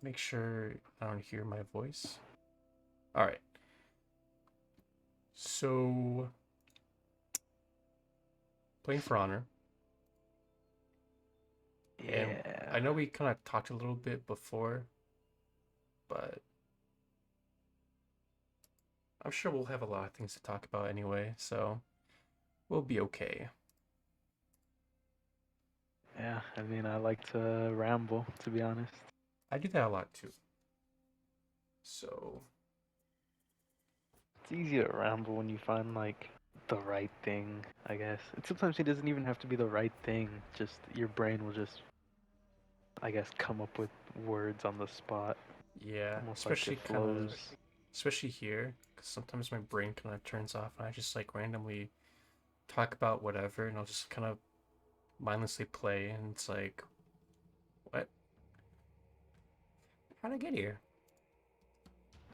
Make sure I don't hear my voice. All right. So, playing for honor, and I Yeah. know we kind of talked a little bit before, but I'm sure we'll have a lot of things to talk about anyway, so we'll be okay. Yeah, I mean, I like to ramble, to be honest. I do that a lot too. So, It's easy to ramble when you find, like, the right thing, I guess. And sometimes it doesn't even have to be the right thing, just your brain will just, I guess, come up with words on the spot, yeah, almost like it especially kind of, flows. especially here, because sometimes my brain kind of turns off and I just like randomly talk about whatever and I'll just kind of mindlessly play and it's like, what? How'd I get here?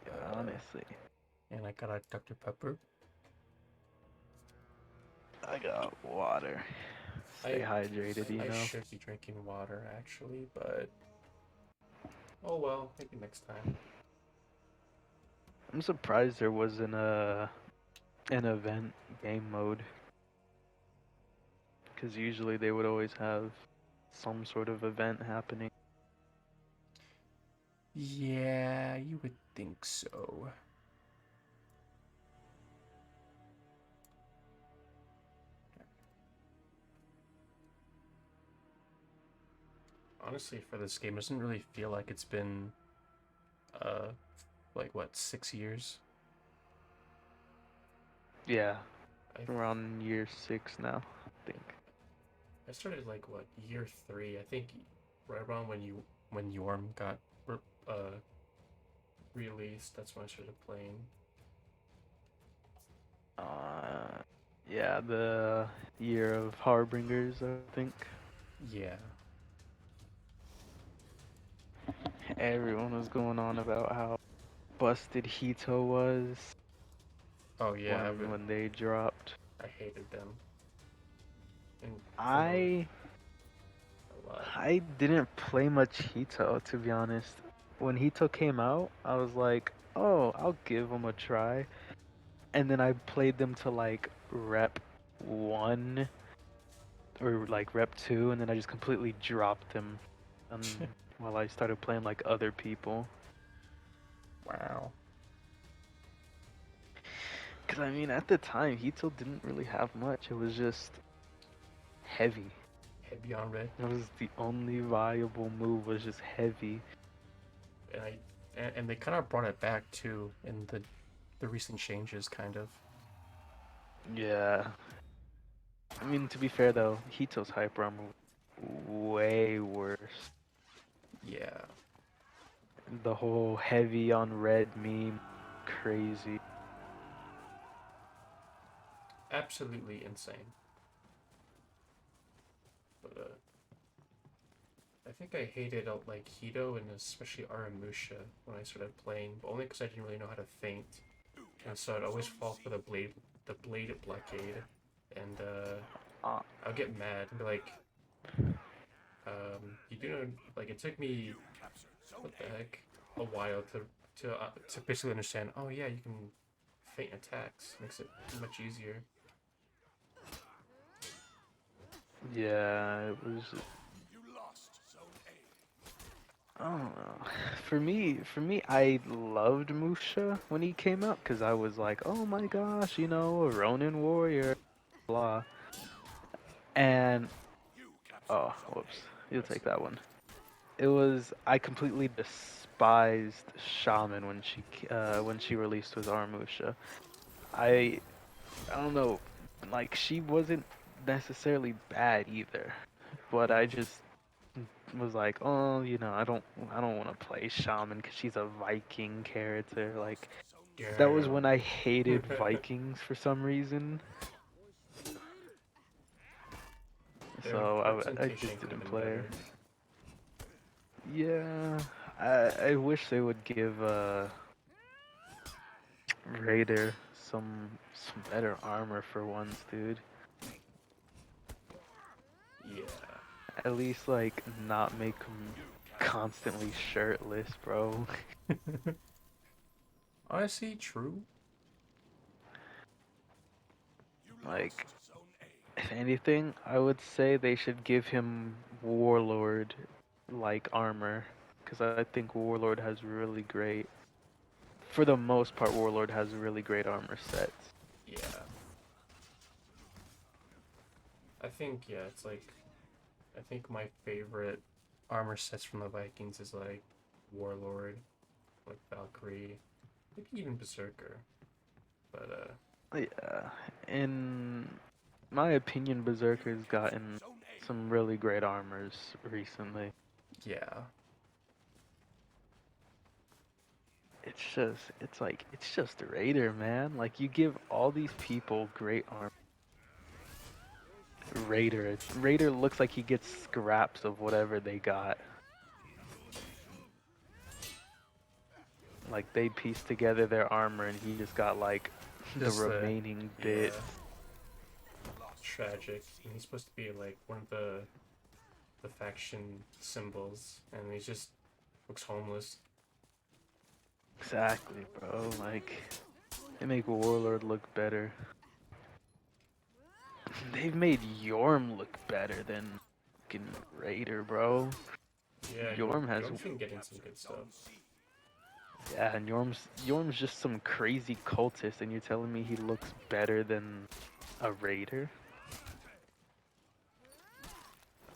Yeah, Uh, honestly. and I got a Dr. Pepper. I got water. Stay I hydrated, you I know? should be drinking water actually, but oh well, maybe next time. I'm surprised there wasn't an event game mode, because usually they would always have some sort of event happening. Yeah, you would think so. Honestly, for this game, it doesn't really feel like it's been uh like what 6 years. Yeah, I around year 6 now, I think. I started like what year three. I think right around when Yorm got uh released. That's when I started playing. Uh, yeah, the year of Harbingers, I think. Yeah. Everyone was going on about how busted Hito was Oh yeah. when they dropped. I hated them and for no I a lot. I didn't play much Hito, to be honest. When Hito came out, I was like, "Oh, I'll give them a try." And then I played them to like rep 1 or like rep 2, and then I just completely dropped them while I started playing like other people. Wow. Because I mean, at the time, Hito didn't really have much. It was just heavy. Heavy on red, That was the only viable move, was just heavy. and and they kind of brought it back too in the recent changes, kind of. Yeah. I mean, to be fair though, Hito's hyper armor was way worse. Yeah. The whole heavy on red meme, crazy. Absolutely insane. But I think I hated like Hito and especially Aramusha when I started playing, but only because I didn't really know how to feint, and so I'd always fall for the blade blockade, and Uh, I'll get mad and be like, you do know, like it took me what the heck a while to basically understand. Oh yeah, you can feint attacks, makes it much easier. yeah, it was. I don't know. For me, I loved Musha when he came out because I was like, oh my gosh, a Ronin warrior, blah. And oh, whoops, you'll That's take it. that one. I completely despised Shaman when she released with Armusha. I I don't know, like she wasn't necessarily bad either, but I Mm. just was like, oh, I don't want to play Shaman because she's a Viking character. Like that was when I hated Damn. Vikings for some reason, Their so I representation just could have didn't been play her. better. Yeah, I wish they would give Raider some better armor for once, dude. Yeah. At least like not make him constantly shirtless, bro. Honestly, true. Like, if anything, I would say they should give him Warlord like armor, because I think Warlord has really great. For the most part, Warlord has really great armor sets. Yeah. I think, yeah, it's like, I think my favorite armor sets from the Vikings is like Warlord, like Valkyrie, maybe even Berserker. But Yeah, in my opinion, Berserker's gotten some really great armors recently. yeah, It's just Raider, man. Like, you give all these people great armor. Raider looks like he gets scraps of whatever they got. Like, they piece together their armor and he just got like the just remaining yeah, bits. tragic. And he's supposed to be like one of the faction symbols, and he just looks homeless. Exactly, bro. Like, they make Warlord look better. They've made Yorm look better than fucking Raider, bro. Yeah, Yorm has, Yorm's been getting some good stuff. yeah, and Yorm's just some crazy cultist, and you're telling me he looks better than a Raider?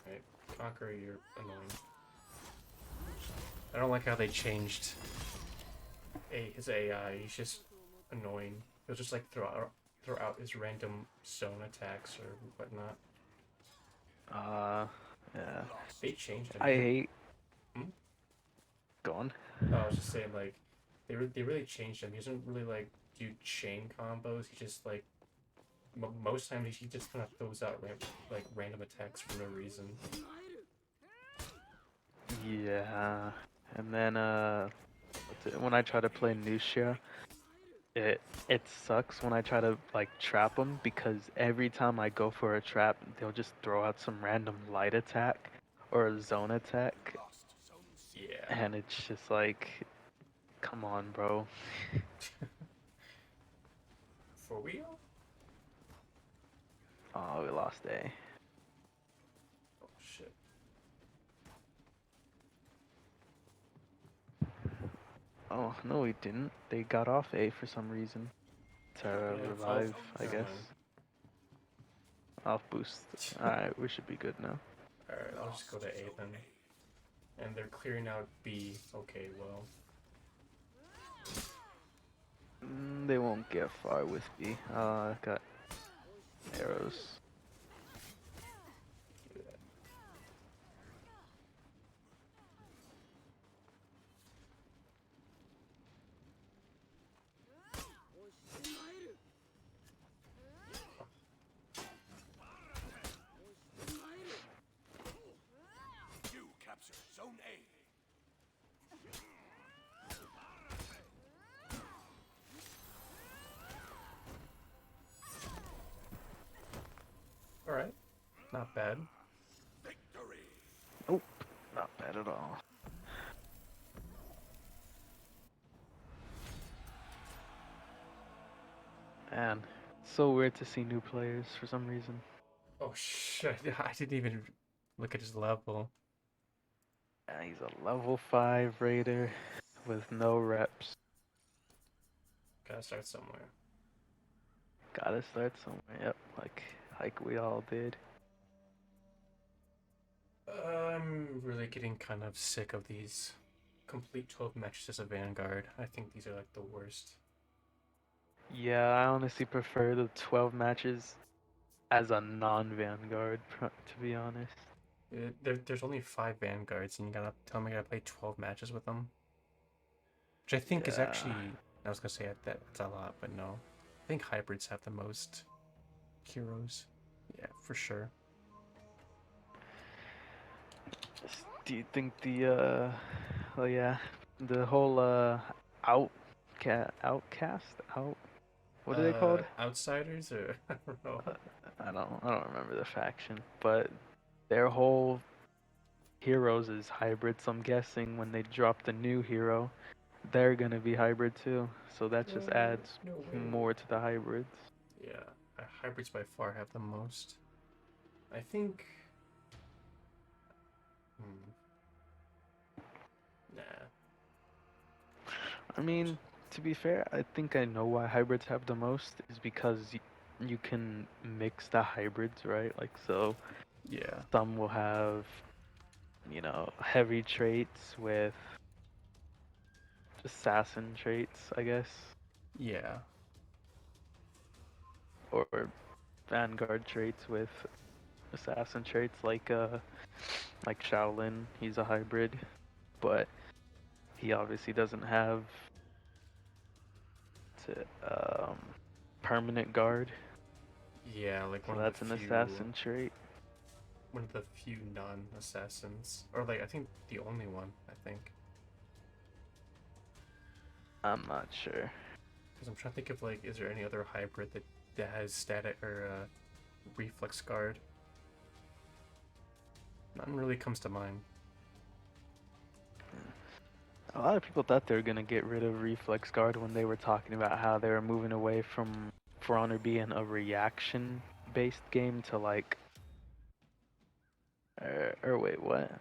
Right, Conqueror, you're annoying. I don't like how they changed his AI. He's just annoying. He'll just like throw out his random zone attacks or whatnot. Yeah. They changed him. I He didn't. hate. Hmm? Gone. Oh, I was just saying like they really changed him. He doesn't really like do chain combos. He just like most times he just kind of throws out like random attacks for no reason. Yeah. And then when I try to play Nusha, it sucks when I try to like trap them because every time I go for a trap, they'll just throw out some random light attack or a zone attack, Yeah. and it's just like, come on, bro. For real? Oh, we lost A. Oh shit. Oh, no, we didn't. They got off A for some reason. To Yeah. Oh, revive, I never guess. mind. Off boost. Alright, we should be good now. Alright, I'll just go to A then. And they're clearing out B. Okay, well. They won't get far with B. Got arrows. Do that. Alright. Not bad. Nope, not bad at all. Man, it's so weird to see new players for some reason. Oh shit, I didn't even look at his level. Yeah, he's a level 5 raider with no reps. Gotta start somewhere. Gotta start somewhere. Yep, like we all did. I'm really getting kind of sick of these complete 12 matches as a Vanguard. I think these are like the worst. Yeah, I honestly prefer the 12 matches as a non-Vanguard, to be honest. There's only 5 Vanguards, and you gotta tell me I gotta play 12 matches with them? Which I think is Yeah. actually, I was gonna say that's a lot, but no. I think hybrids have the most heroes. Yeah, for sure. Do you think oh yeah, the whole outcast, what are they called? Outsiders, or I don't know. I don't remember the faction, but their whole heroes as hybrids. So I'm guessing when they drop the new hero, they're gonna be hybrid too. So that just adds No way. more to the hybrids. Yeah, hybrids by far have the most. I think. Hmm. Nah. I mean, to be fair, I think I know why hybrids have the most is because you can mix the hybrids, right? Like, so Yeah. some will have, heavy traits with assassin traits, I guess, Yeah. or vanguard traits with assassin traits, like Shaolin. He's a hybrid, but he obviously doesn't have to, permanent guard, Yeah, like so that's an assassin trait. one of the few non-assassins, or like I think the only one. I think I'm not sure. because I'm trying to think of like, is there any other hybrid that has static or reflex guard? None really comes to mind. A lot of people thought they were gonna get rid of reflex guard when they were talking about how they were moving away from For Honor being a reaction-based game to like, or wait, what?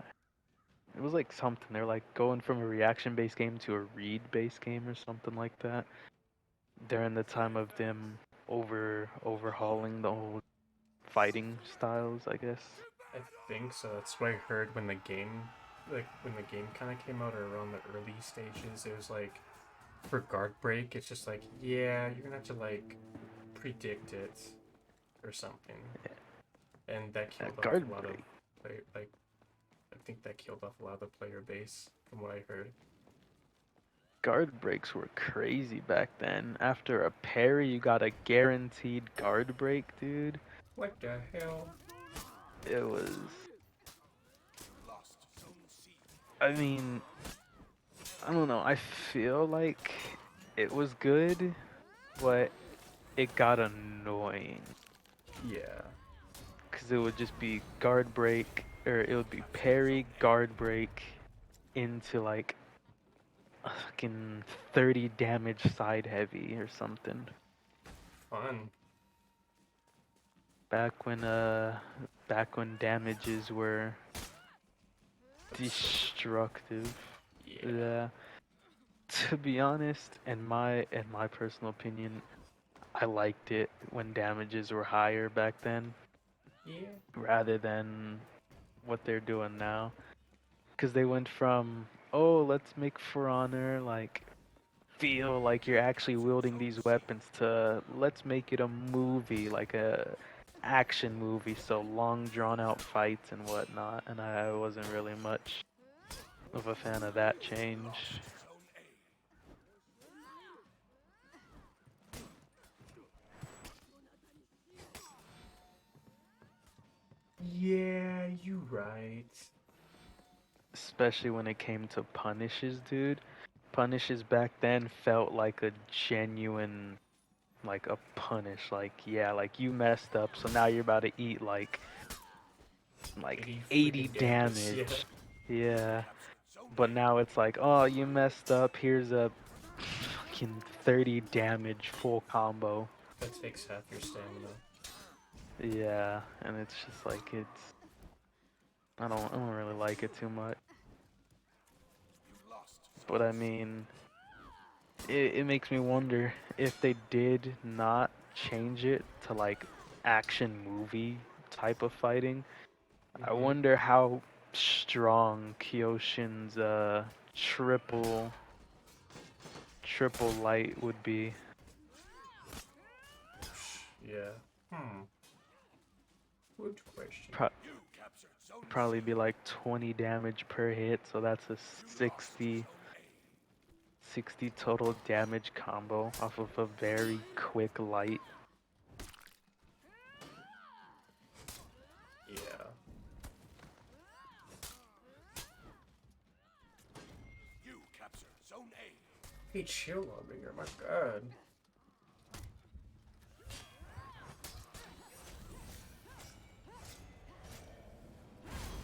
It was like something. They're like going from a reaction-based game to a read-based game or something like that. During the time of them overhauling the whole fighting styles, I guess. I think so. That's what I heard when the game, kind of came out, or around the early stages. It was like for guard break, it's just like, yeah, you're gonna have to like predict it or something, and that Yeah, killed off guard a lot of break. like I think that killed off a lot of the player base from what I heard. Guard breaks were crazy back then. After a parry, you got a guaranteed guard break, dude. What the hell? It was. I mean, I don't know. I feel like it was good, but it got annoying. Yeah. Because it would just be guard break, or it would be parry, guard break, into like a fucking 30 damage side heavy or something. Fun. Back when damages were destructive. Yeah. Yeah. To be honest, in my personal opinion, I liked it when damages were higher back then, Yeah. rather than what they're doing now. Because they went from, oh, let's make For Honor like feel like you're actually wielding these weapons, to let's make it a movie, like a action movie, so long drawn out fights and whatnot. And I wasn't really much of a fan of that change. Yeah, you right. Especially when it came to punishes, dude. Punishes back then felt like a genuine, like a punish. Like, yeah, like you messed up, so now you're about to eat like 80 80 freaking damage. Yeah. damage. Yeah. But now it's like, oh, you messed up. Here's a fucking 30 damage full combo. That takes half your stamina. Yeah, and it's just like I don't really like it too much. But I mean, it makes me wonder if they did not change it to like action movie type of fighting. I Mm-hmm. wonder how strong Kyoshin's triple light would be. Yeah. Hmm. Good question. Pro- Probably be like 20 damage per hit, so that's a 60 total damage combo off of a very quick light. Yeah. Hey, chill on me, my god.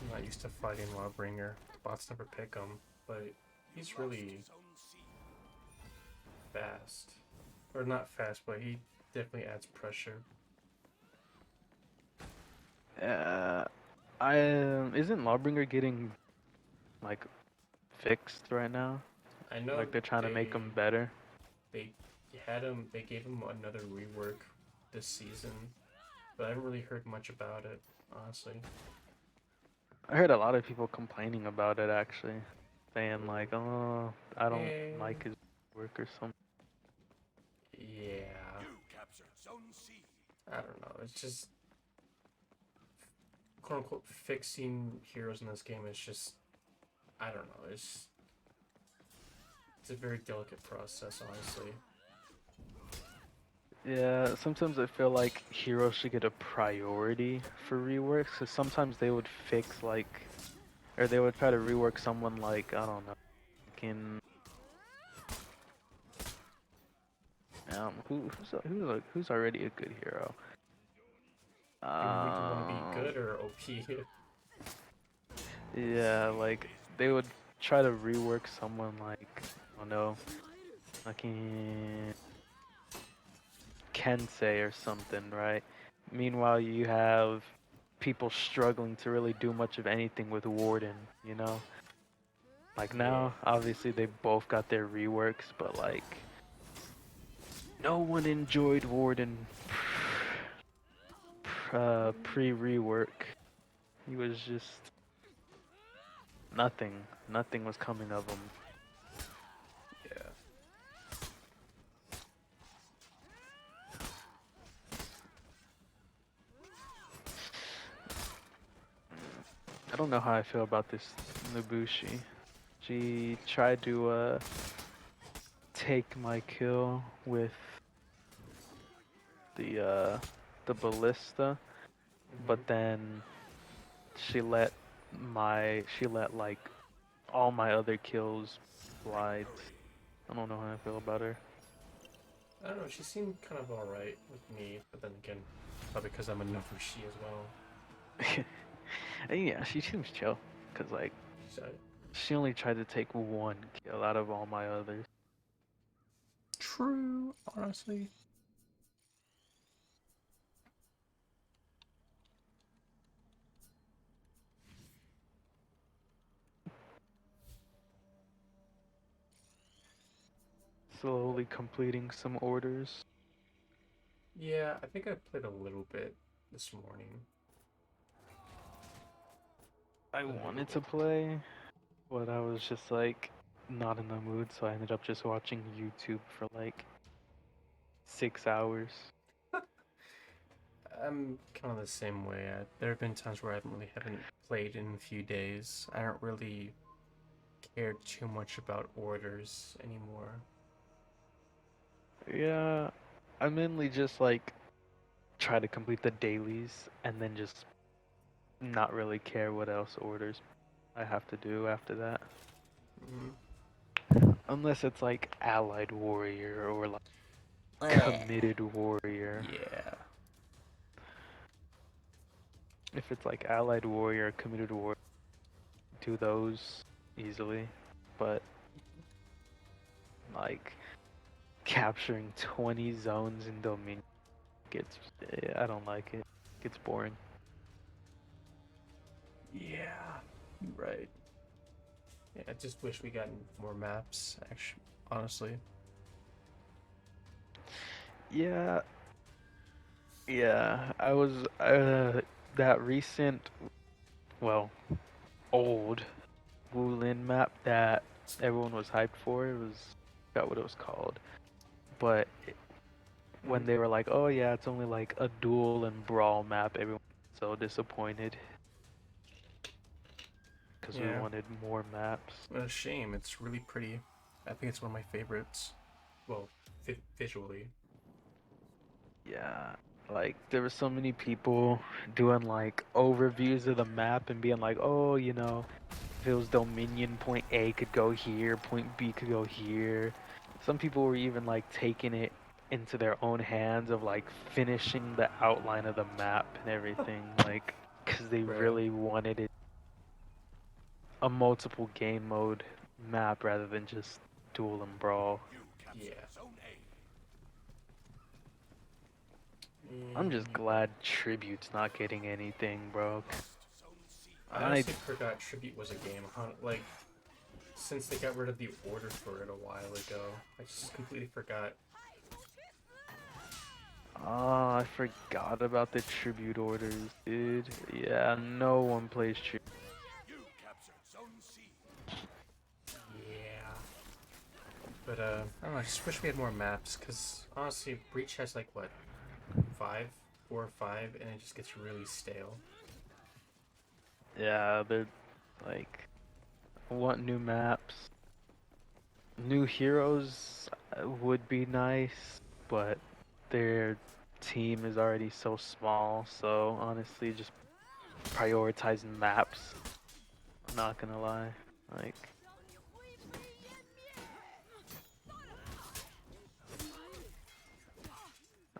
I'm not used used to fighting Lawbringer. Bots never pick him, but he's really fast. Or not fast, but he definitely adds pressure. I isn't Lawbringer getting like fixed right now? I know Like they're trying to make him better. they they gave him another rework this season, but I haven't really heard much about it, honestly. I heard a lot of people complaining about it actually, saying like, "Oh, I don't Eh, like his work or something." yeah, I don't know. It's just quote unquote fixing heroes in this game is just I don't know. It's a very delicate process, honestly. Yeah, sometimes I feel like heroes should get a priority for reworks. Cause sometimes they would fix like, or they would try to rework someone like I don't know, can who's already a good hero. You want to be good or OP? Yeah, like they would try to rework someone like I don't know, fucking Kensei or something, right? Meanwhile, you have people struggling to really do much of anything with Warden, you know? Like Yeah, now, obviously they both got their reworks, but like no one enjoyed Warden pre-rework. He was just nothing. Nothing was coming of him. yeah. I don't know how I feel about this Nobushi. She tried to take my kill with the ballista, but Mhm. then she let like all my other kills slide. I don't know how I feel about her. I don't know. She seemed kind of alright with me, but then again, probably because I'm a Nobushi as well. And yeah, she seems chill, cause like So, she only tried to take one kill out of all my others. true, honestly. Slowly completing some orders. Yeah, I think I played a little bit this morning. I A little wanted to bit. play, but I was just like not in the mood, so I ended up just watching YouTube for like 6 hours. I'm kind of the same way. There have been times where I haven't played in a few days. I don't really care too much about orders anymore. Yeah, I mainly just like try to complete the dailies and then just not really care what else orders I have to do after that. Mm-hmm. Unless it's like allied warrior or like Eh. committed warrior. Yeah. If it's like allied warrior, committed warrior, do those easily. But like capturing 20 zones in Dominion gets, I don't like it. It gets boring. Yeah. Right. Yeah, I just wish we got more maps, actually, honestly. Yeah, yeah. I was that recent, well, old Wulin map that everyone was hyped for. It was, I forgot what it was called. But when Mm-hmm. they were like, "Oh yeah, it's only like a duel and brawl map," everyone was so disappointed because we Yeah. wanted more maps. What a shame. It's really pretty. I think it's one of my favorites. Well, visually. Yeah, like there were so many people doing like overviews of the map and being like, "Oh, you know, if it was Dominion, point A could go here, point B could go here." Some people were even like taking it into their own hands of like finishing the outline of the map and everything, like, because they Bruh. really wanted it. a multiple game mode map rather than just duel and brawl. Yeah. I'm just Mm, glad Tribute's not getting anything, bro. I I honestly forgot Tribute was a game. Like, since they got rid of the order for it a while ago, I just completely forgot. I forgot about the tribute orders, dude. Yeah, no one plays tribute. Yeah. But, I don't know, I just wish we had more maps, because honestly, Breach has like, what, five? 4 or 5, and it just gets really stale. Yeah, they're like, I want new maps. New heroes would be nice, but their team is already so small, so honestly, just prioritizing maps. I'm not gonna lie. Like,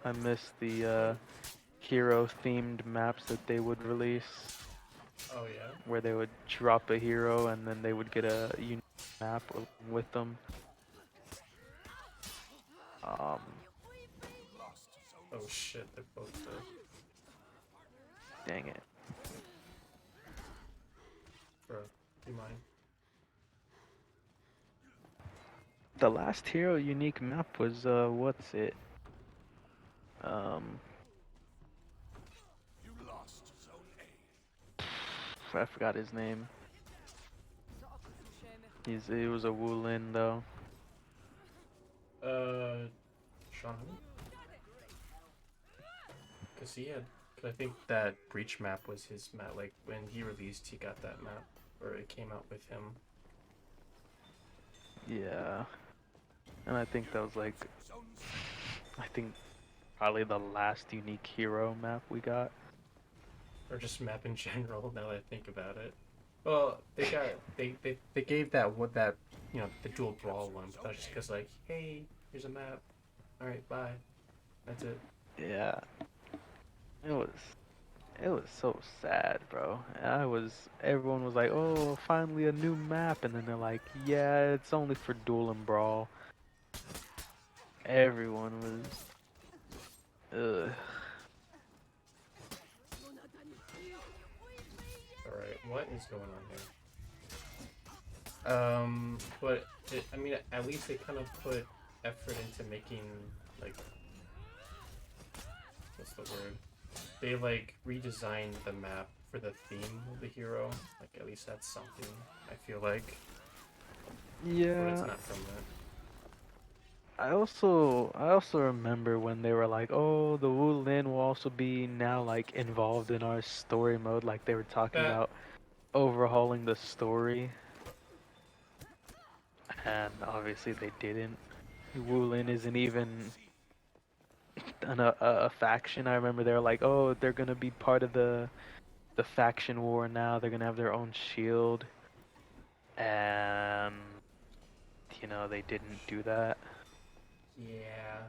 I miss the hero themed maps that they would release, Oh, yeah? where they would drop a hero and then they would get a unique map with them. Um, Oh shit, they're both dead. Dang it. Bro, do you mind? The last hero unique map was what's it? Um, I forgot his name. He was a Wulin though. Sean? Because he had. Cause I think that Breach map was his map. Like, when he released, he got that map. Or it came out with him. Yeah, and I think that was like, I think probably the last unique hero map we got. Or just map in general, now that I think about it. Well, they gave that the dual brawl one, but that's just because like, hey, here's a map. Alright, bye. That's it. Yeah, it was it was so sad, bro. Everyone was like, oh, finally a new map, and then they're like, yeah, it's only for duel and brawl. Everyone was, ugh. Alright, what is going on here? But I mean, at least they kind of put effort into making like what's the word? They like redesigned the map for the theme of the hero. Like at least that's something. I feel like, but it's Yeah. not from that. I also remember when they were like, oh, the Wu Lin will also be now like involved in our story mode, like they were talking That about overhauling the story, and obviously they didn't. Wu Lin isn't even a faction. I remember they were like, oh, they're gonna be part of the faction war now. They're gonna have their own shield, and they didn't do that. yeah.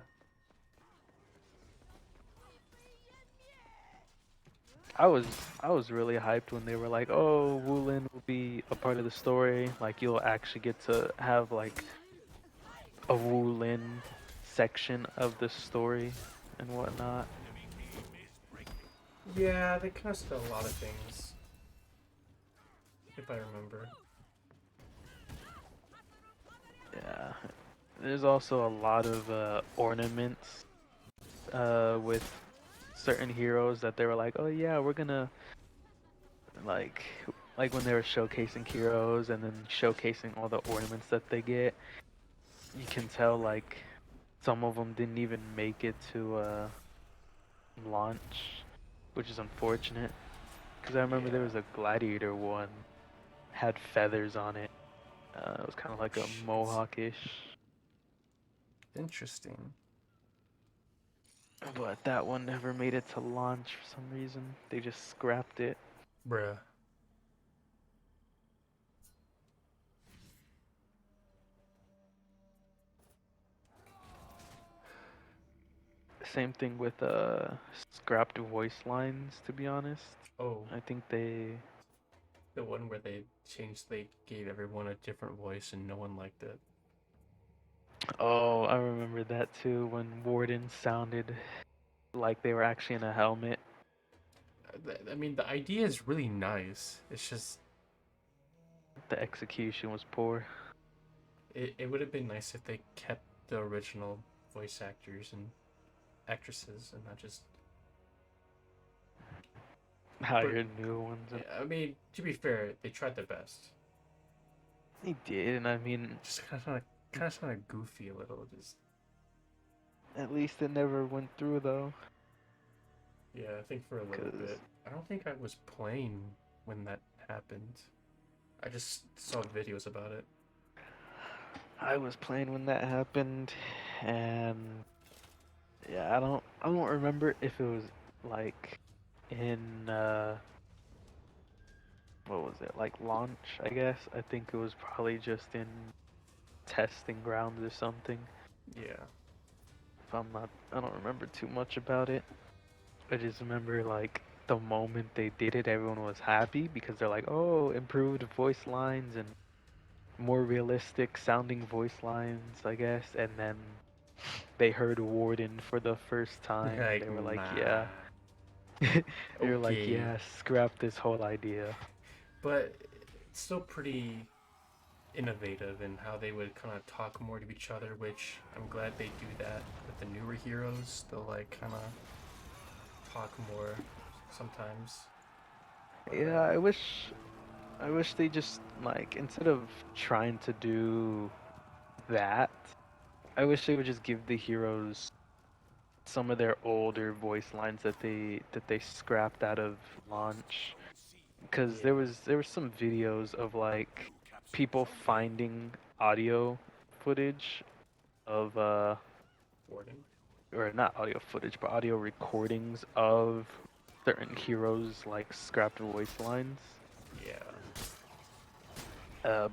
I was I was really hyped when they were like, "Oh, Wulin will be a part of the story. Like you'll actually get to have like a Wulin section of the story and whatnot." Yeah, they kind of said a lot of things, if I remember. Yeah. There's also a lot of ornaments with certain heroes that they were like, "Oh yeah, we're gonna like like when they were showcasing heroes and then showcasing all the ornaments that they get. You can tell like some of them didn't even make it to launch, which is unfortunate. Because I remember there Yeah. was a gladiator one, had feathers on it. It was kind of like a Shit. mohawkish, Interesting. but that one never made it to launch for some reason. They just scrapped it. Bruh. Same thing with scrapped voice lines. To be honest, Oh. I think they The one where they gave everyone a different voice and no one liked it. Oh, I remember that too when Warden sounded like they were actually in a helmet. I mean, the idea is really nice. It's just The execution was poor. it would have been nice if they kept the original voice actors and actresses and not just. But Hired new ones. And I mean, to be fair, they tried their best. they did, and I mean, Just kind of sounded goofy a little. Just at least it never went through though. yeah, I think for a little Cause bit. I don't think I was playing when that happened. I just saw videos about it. I was playing when that happened, and yeah, I don't remember if it was like in what was it, like launch, I guess. I think it was probably just in testing grounds or something. Yeah. If I'm not, I don't remember too much about it. I just remember like the moment they did it, everyone was happy because they're like, oh, improved voice lines and more realistic sounding voice lines, I guess. And then they heard Warden for the first time, and Like, they were like, nah. yeah. They were like, Okay. yeah, scrap this whole idea. But it's still pretty innovative in how they would kind of talk more to each other, which I'm glad they do that with the newer heroes. They'll like kind of talk more sometimes. But Yeah, I wish they just like instead of trying to do that, I wish they would just give the heroes some of their older voice lines that they scrapped out of launch. Because yeah, there was some videos of like people finding audio footage of Warden. or not audio footage but audio recordings of certain heroes like scrapped voice lines. Yeah.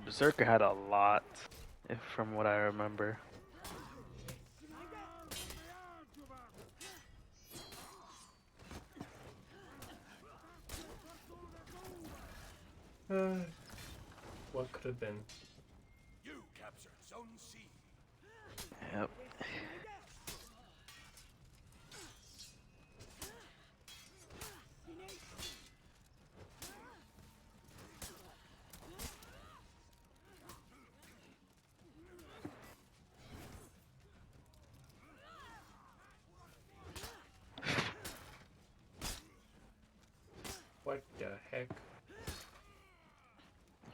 Berserker had a lot, if from what I remember. Uh, what could have been? You captured Zone C. Yep. What the heck?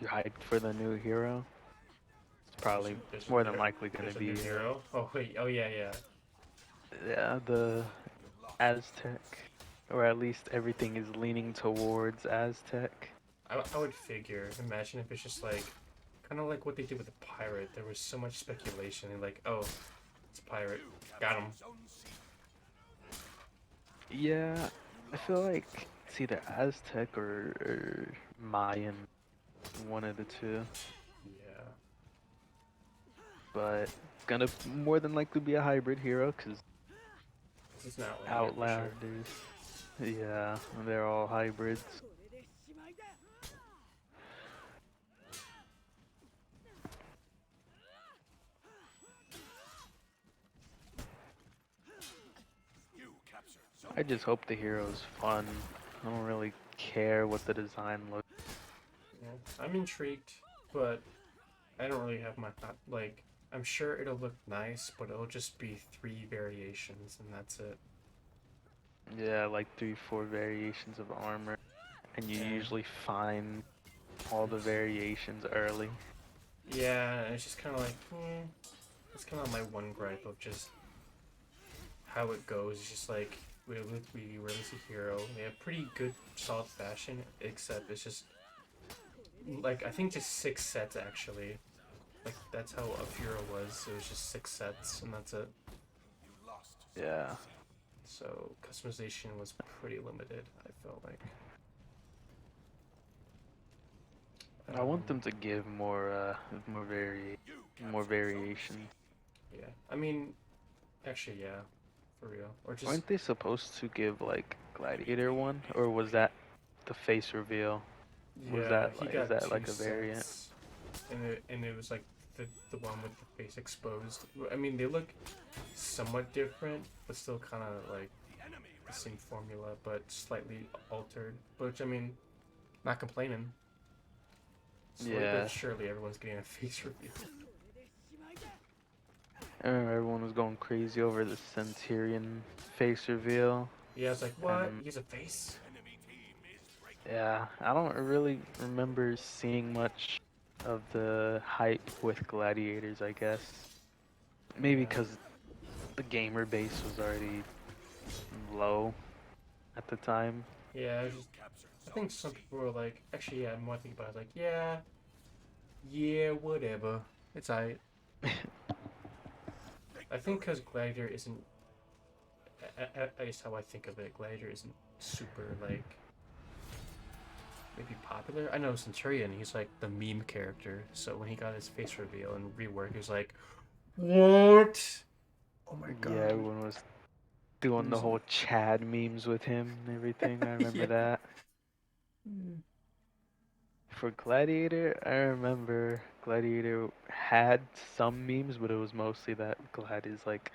You hyped for the new hero? It's probably There's more than likely gonna there's a be new hero. Oh wait. Oh yeah, yeah. yeah, the Aztec, or at least everything is leaning towards Aztec. I would figure. Imagine if it's just like, kind of like what they did with the pirate. There was so much speculation. And like, oh, it's a pirate. Got him. Zone C. Yeah, I feel like it's either Aztec or Mayan, one of the two. Yeah. But it's gonna more than likely be a hybrid hero because This is not Outlander for sure. Outlanders, yeah, they're all hybrids. You captured Zone I just hope the hero's fun. I don't really care what the design looks. Yeah. I'm intrigued, but I don't really have my thought. Like, I'm sure it'll look nice, but it'll just be 3 variations, and that's it. Yeah, like 3, 4 variations of armor, and you Yeah. usually find all the variations early. Yeah, and it's just kind of like, it's kind of my one gripe of just how it goes. It's just like we release a hero. They have pretty good, solid fashion, except it's just like I think just 6 sets actually. Like that's how a hero was. It was just 6 sets, and that's it. you lost. Yeah. So customization was pretty limited. I felt like. I want them to give You more captured Zone variation. Yeah, I mean, actually, yeah, for real. Or just Weren't they supposed to give like Gladiator one, or was that the face reveal? Was Yeah, that he like, is got that two like a variant? sets, and it was like the one with the face exposed. I mean, they look somewhat different, but still kind of like The enemy the same rallies. formula, but slightly altered. Which I mean, not complaining. Slowly but Yeah, surely, everyone's getting a face reveal. I remember everyone was going crazy over the Centurion face reveal, Yeah, it's like, what? and He has a face? Enemy team is breaking. yeah, I don't really remember seeing much of the hype with gladiators, I guess. Maybe Yeah. because the gamer base was already low at the time. Yeah, You captured I Zone think some C. people were like, actually, yeah, more thinking about it, like, yeah, whatever. It's alright. I think because Gladiator isn't, at least how I think of it, Gladiator isn't super, like, maybe popular. I know Centurion, he's like the meme character, so when he got his face reveal and rework, he was like, what? Oh my Yeah, god. everyone was doing the whole Chad memes with him and everything. I remember Yeah. that. For Gladiator, I remember Gladiator had some memes, but it was mostly that Glad is like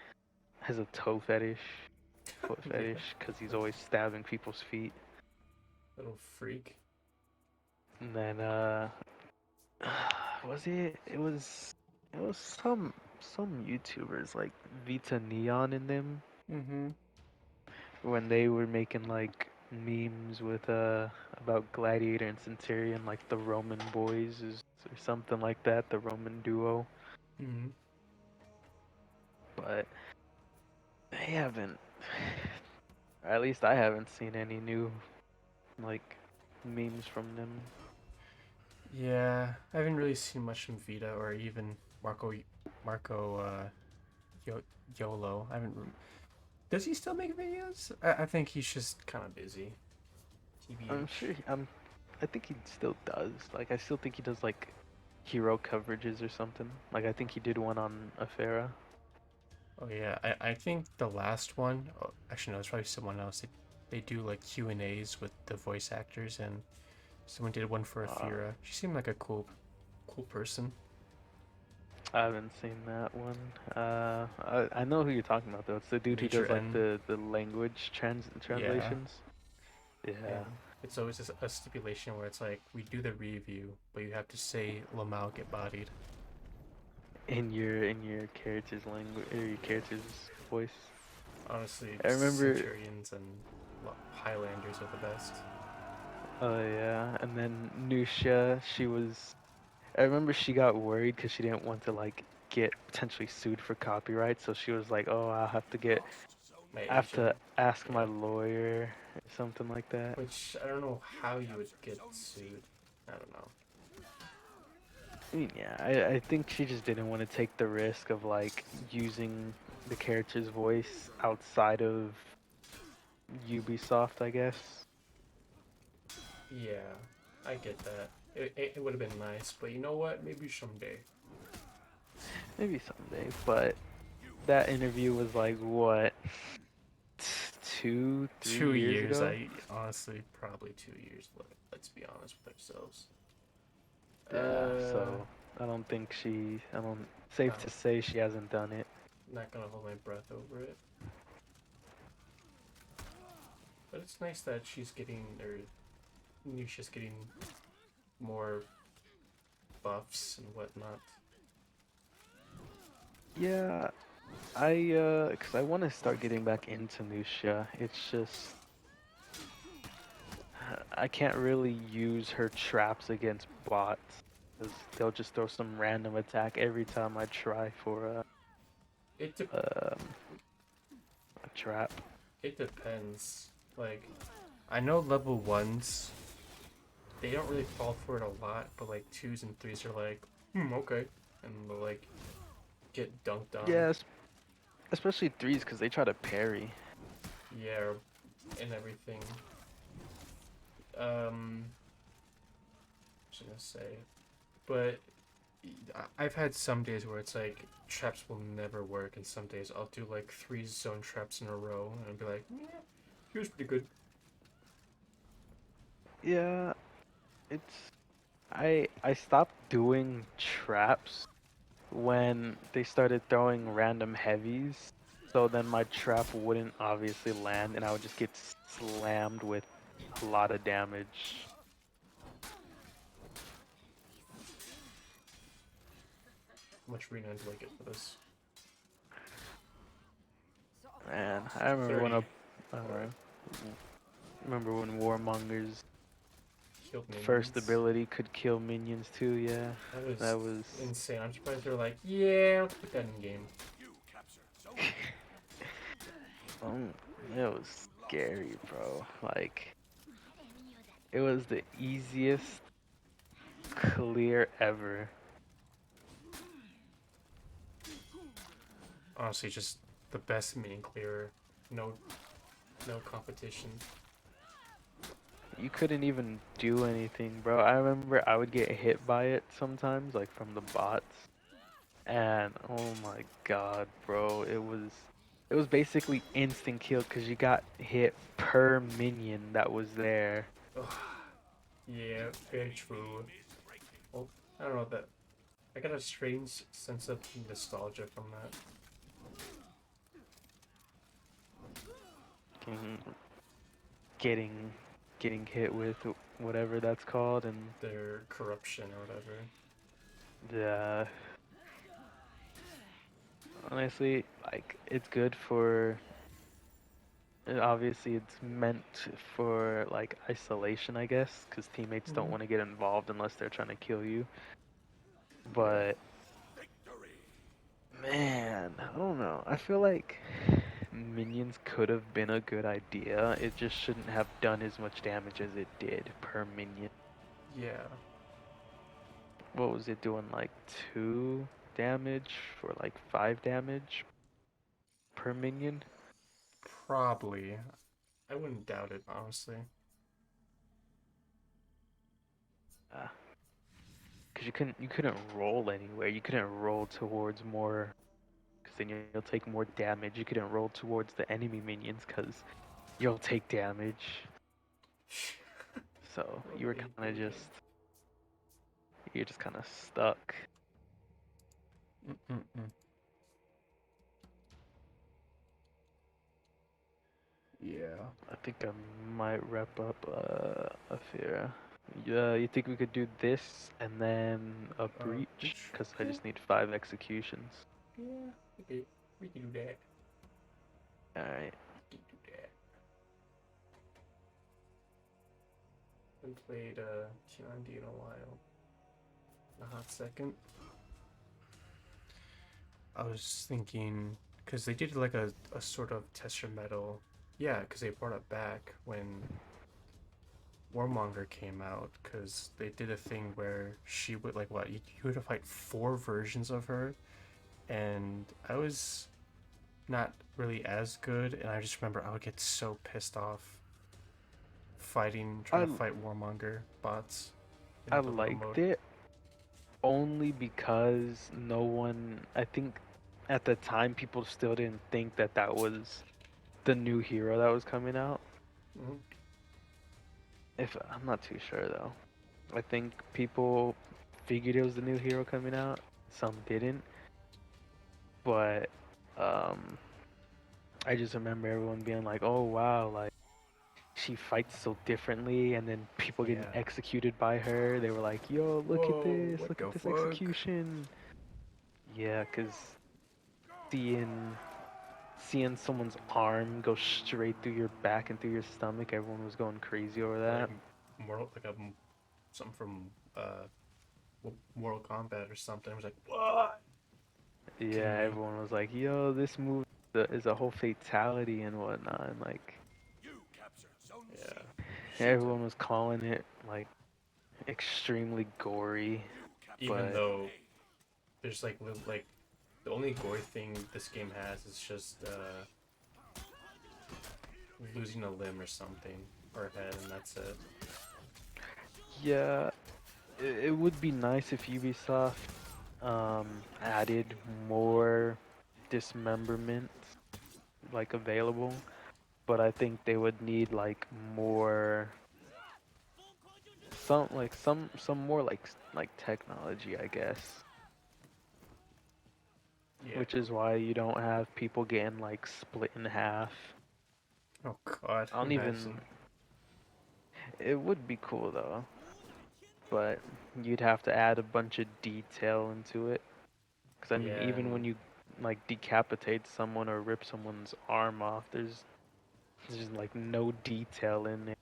has a toe fetish, foot Yeah. fetish, because he's always stabbing people's feet. Little freak. And then was it? It was some YouTubers like Vita Neon in them Mm-hmm. when they were making like memes with about Gladiator and Centurion, like the Roman boys or something like that, the Roman duo. Mm-hmm. But they haven't, or at least I haven't seen any new like memes from them. Yeah, I haven't really seen much from Vita or even Marco Yo- YOLO. I haven't. Does he still make videos? I think he's just kind of busy. I'm TBH. sure. I think he still does. Like I still think he does like hero coverages or something. Like I think he did one on Afera. Oh yeah, I think the last one. Oh, actually, no, it's probably someone else. They do like Q&As with the voice actors, and someone did one for Uh, Afira. She seemed like a cool person. I haven't seen that one. I know who you're talking about though. It's the dude who Major does like N. the language Yeah, translations. Yeah. and it's always a stipulation where it's like we do the review, but you have to say Lamau get bodied. In your character's language or your character's voice. Honestly, I remember. Centurions and Highlanders are the best. Oh yeah, and then Nusha, she was. I remember she got worried because she didn't want to like get potentially sued for copyright, so she was like, "Oh, Lost Zone My I have agent, to ask my yeah. lawyer or something like that." Which I don't know how you would captured get Zone C. sued. I don't know. I mean, yeah, I think she just didn't want to take the risk of like using the character's voice outside of Ubisoft, I guess. Yeah, I get that. It would have been nice, but you know what? Maybe someday. Maybe someday, but that interview was like what, 2, 3 years 2 years, ago? I honestly probably 2 years. Let's be honest with ourselves. Yeah, Uh, so I don't, no, safe to say she hasn't done it. not gonna hold my breath over it. But it's nice that she's getting, or Nisha's getting more buffs and whatnot. Yeah, cause I want to start getting back into Nusha. It's just I can't really use her traps against bots, cause they'll just throw some random attack every time I try for It de- a trap. it depends. Like, I know level ones, they don't really fall for it a lot, but like twos and threes are like, okay, and they'll like get dunked on. Yes, especially threes, cause they try to parry. Yeah, and everything. I was gonna say, but I've had some days where it's like traps will never work, and some days I'll do like 3 zone traps in a row, and I'll be like, yeah, he was pretty good. Yeah, it's I stopped doing traps when they started throwing random heavies. So then my trap wouldn't obviously land, and I would just get slammed with a lot of damage. How much renown do I get for this? And I remember 30. uh, remember when Warmonger's Killed first minions. ability could kill minions too. Yeah, That was that was. insane. I'm surprised they're like, yeah, let's put that in game. You captured zone um, it was scary, bro. Like it was the easiest clear ever. Honestly, just the best minion clearer. No, no competition. You couldn't even do anything, bro. I remember I would get hit by it sometimes, like from the bots, and oh my god, bro, it was basically instant kill because you got hit per minion that was there. Ugh. Yeah, very true. Well, I don't know that. I got a strange sense of nostalgia from that. Getting, getting, getting hit with whatever that's called, and Their corruption or whatever. the honestly, like it's good for. Obviously, it's meant for like isolation, I guess, because teammates don't Mhm. want to get involved unless they're trying to kill you. Yeah. But victory. man, I don't know. I feel like minions could have been a good idea. It just shouldn't have done as much damage as it did per minion. Yeah. What was it doing? Like 2 damage or like 5 damage per minion? Probably. I wouldn't doubt it, honestly. Because you couldn't roll anywhere. You couldn't roll towards more, because then you'll take more damage. You couldn't roll towards the enemy minions because you'll take damage. So you were Okay, kind of okay. you're just kind of stuck. Mm-mm-mm. Yeah. I think I might wrap up Afira. Yeah, you think we could do this and then a breach? Breach? Because I Yeah. just need 5 executions. Yeah. Okay. We can do that. Alright. We can do that. Haven't played T9D in a while. A hot second. I was thinking, because they did like a sort of tester medal. Yeah, because they brought it back when Warmonger came out, because they did a thing where she would, like, what, you had to fight 4 versions of her, and I was not really as good, and I just remember I would get so pissed off trying I to fight Warmonger bots I in the little liked mode. it only because no one, I think at the time people still didn't think that that was the new hero that was coming out. Mhm. If I'm not too sure though. I think people figured it was the new hero coming out. Some didn't, but um, I just remember everyone being like, "Oh wow, like she fights so differently," and then people getting Yeah. executed by her. They were like, "Yo, Whoa, what look the at this fuck? execution." Yeah, cause seeing someone's arm go straight through your back and through your stomach, everyone was going crazy over Like that. Mortal, like a something from Mortal Kombat or something. I was like, what? Yeah, Kidding me? everyone was like, "Yo, this move is a whole fatality and whatnot." And like You captured zone C. Yeah. Shit. everyone was calling it like extremely gory, You Even captured but zone though A. there's like the only gory thing this game has is just losing a limb or something or a head, and that's it. yeah, it would be nice if Ubisoft added more dismemberment like available, but I think they would need like more some more like technology, I guess. Yeah. Which is why you don't have people getting like split in half. Oh God, I don't even. imagine. It would be cool though, but you'd have to add a bunch of detail into it. Because I mean, Yeah, even when and you like decapitate someone or rip someone's arm off, there's just like no detail in it.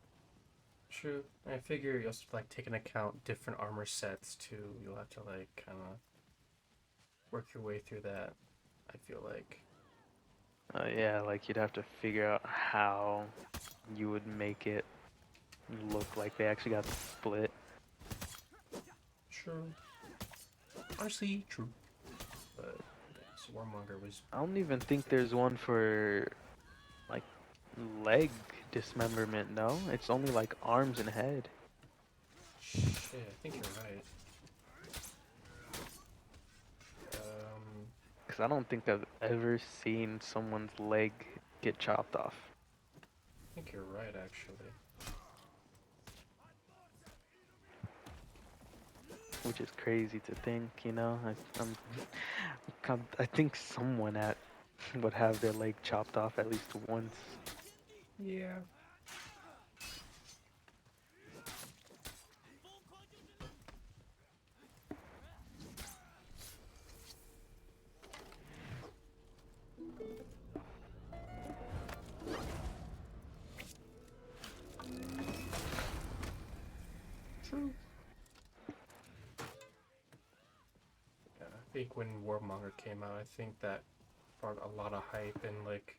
true. I figure you also have to, like take into account different armor sets too. You'll have to like kind of work your way through that. I feel like. Yeah, like you'd have to figure out how you would make it look like they actually got split. True. Honestly, true. But yes, Warmonger was I don't even think sick. there's one for like leg dismemberment. No, it's only like arms and head. Shit, I think you're right. Um, Because I don't think I've ever seen someone's leg get chopped off. I think you're right actually. Which is crazy to think, you know. I think someone at would have their leg chopped off at least once. Yeah. True. Yeah, I think when Warmonger came out, I think that brought a lot of hype and like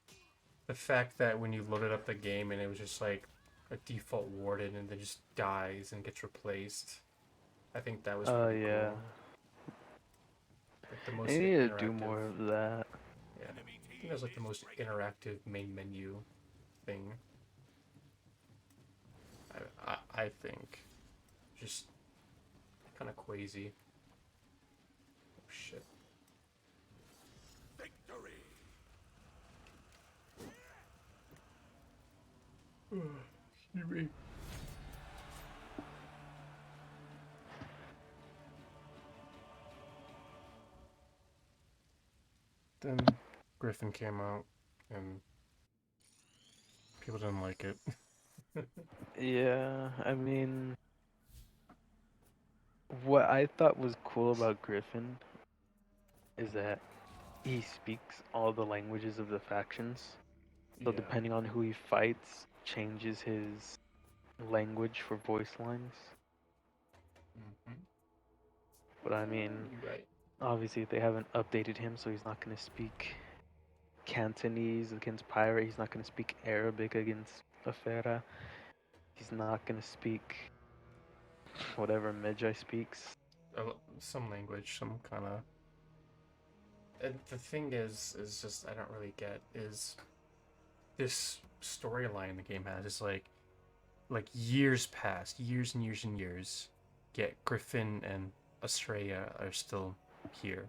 the fact that when you loaded up the game and it was just like a default warden and then just dies and gets replaced. I think that was pretty Yeah. cool. Like the They most need to do interactive. more of that. Yeah, I think that was like the most interactive main menu thing. I think just kind of quasi. Oh shit. Victory. Excuse me. Then Griffin came out and people didn't like it. Yeah, I mean, what I thought was cool about Griffin is that he speaks all the languages of the factions. So Yeah. depending on who he fights, changes his language for voice lines. Mm-hmm. But I mean, You're right. obviously they haven't updated him, so he's not gonna speak Cantonese against Pirate. He's not gonna speak Arabic against Afera. He's not gonna speak whatever Medjay speaks. Some language, some kind of. And the thing is just I don't really get is this storyline the game has is like years past, years and years and years. Yet Griffin and Estrella are still here,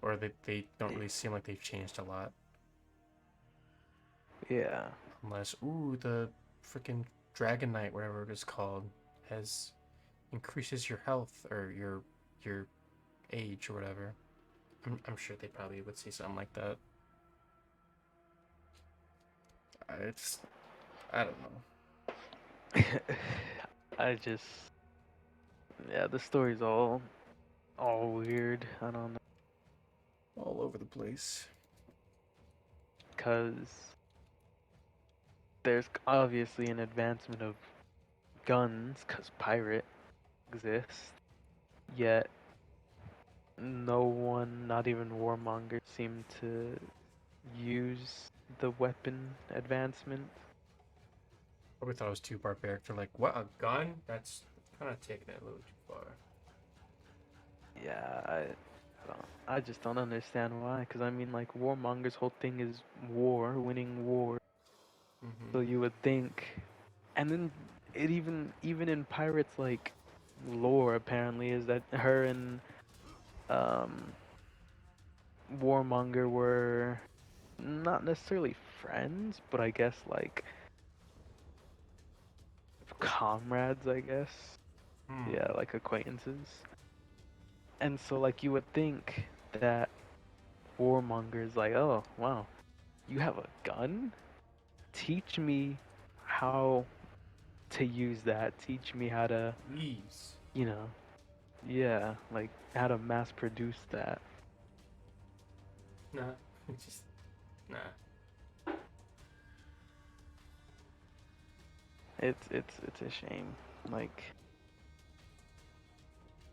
or they don't really seem like they've changed a lot. Yeah. Unless the freaking Dragon Knight, whatever it is called, has increases your health or your age or whatever. I'm sure they probably would say something like that. It's I don't know. I just yeah, the story's all weird. I don't know, All over the place. cause there's obviously an advancement of guns, cause pirate exists. Yet no one, not even Warmonger, seemed to use the weapon advancement. Probably thought it was too barbaric. They're like, what, a gun? That's kind of taking it a little too far. Yeah, I just don't understand why. Cause I mean, like Warmonger's whole thing is war, winning war. Mm-hmm. So you would think, and then it even in Pirates like lore apparently is that her and um Warmonger were not necessarily friends, but I guess like comrades, I guess. Yeah, like acquaintances. And so like you would think that warmonger is like, oh wow, you have a gun? Teach me how to use that. Teach me how to, Please. you know, yeah, like how to mass produce that. Nah. Just nah. It's a shame. Like,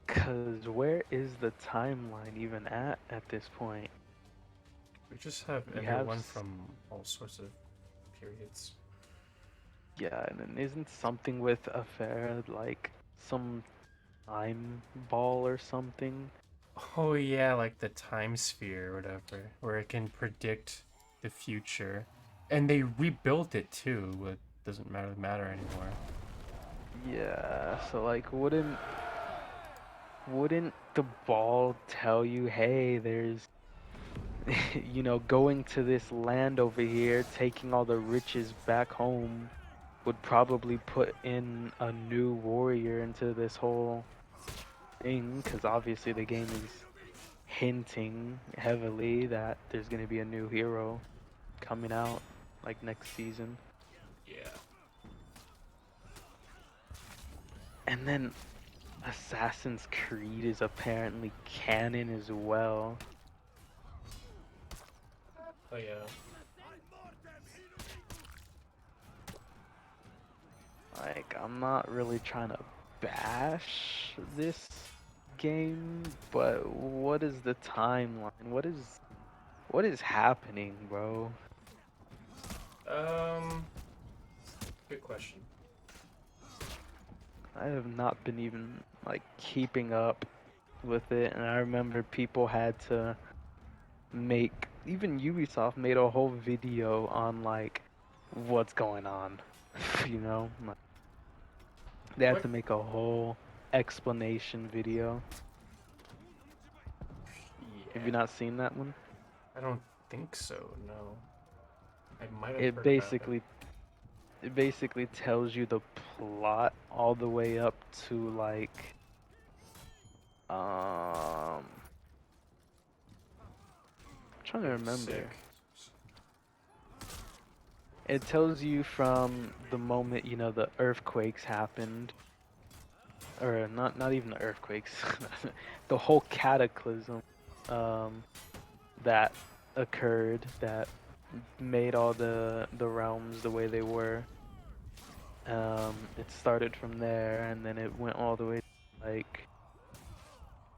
cause where is the timeline even at this point? We just have You have everyone from all sorts of periods. yeah, and then isn't something with Affair like some time ball or something? Oh yeah, like the time sphere or whatever, where it can predict the future. And they rebuilt it too. It doesn't matter anymore. Yeah, so like wouldn't the ball tell you, hey, there's you know, going to this land over here, taking all the riches back home would probably put in a new warrior into this whole thing, because obviously the game is hinting heavily that there's going to be a new hero coming out like next season. Yeah. And then Assassin's Creed is apparently canon as well. Oh yeah. Like, I'm not really trying to bash this game, but what is the timeline? What is happening, bro? Um. Good question. I have not been even like keeping up with it, and I remember people had to make, even Ubisoft made a whole video on like what's going on. You know, like, they had What? to make a whole explanation video. Have you Yeah. not seen that one? I don't think so. No. I might have It heard about it. basically it basically tells you the plot all the way up to like I'm trying to Like remember. sick. It tells you from the moment, you know, the earthquakes happened, or not even the earthquakes, the whole cataclysm um, that occurred that made all the realms the way they were. It started from there, and then it went all the way to, like,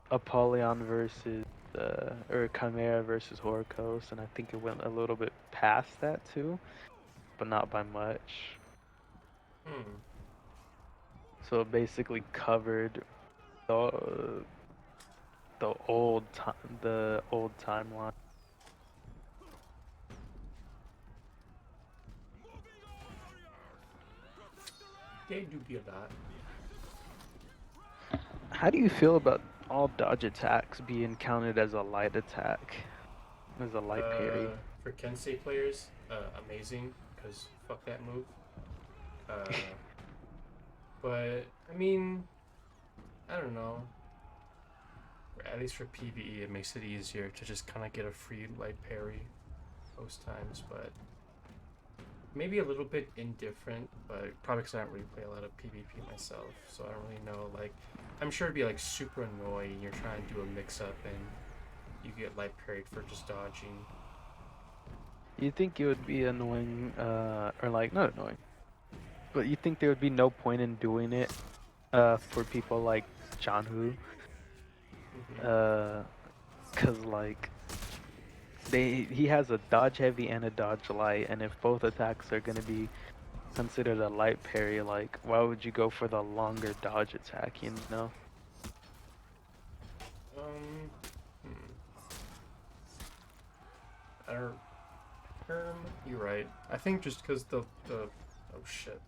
Apollyon versus or Chimera versus Horcrux, and I think it went a little bit past that too, but not by much. Hmm. So it basically covered the the old timeline. They do be a lot. How do you feel about all dodge attacks being counted as a light attack, as a light parry? For Kensei players, amazing, because fuck that move. Uh, but, I mean, I don't know. At least for PvE, it makes it easier to just kind of get a free light parry most times, but maybe a little bit indifferent, but probably because I don't really play a lot of PvP myself, so I don't really know. Like, I'm sure it'd be like super annoying. You're trying to do a mix up and you get light parried for just dodging. You think it would be annoying, or like not annoying, but you think there would be no point in doing it, for people like Janhu, Hmm. 'cause like he has a dodge heavy and a dodge light, and if both attacks are gonna be considered a light parry, like why would you go for the longer dodge attack, you know? Um, hmm. I don't. You're right. I think just because the oh shit,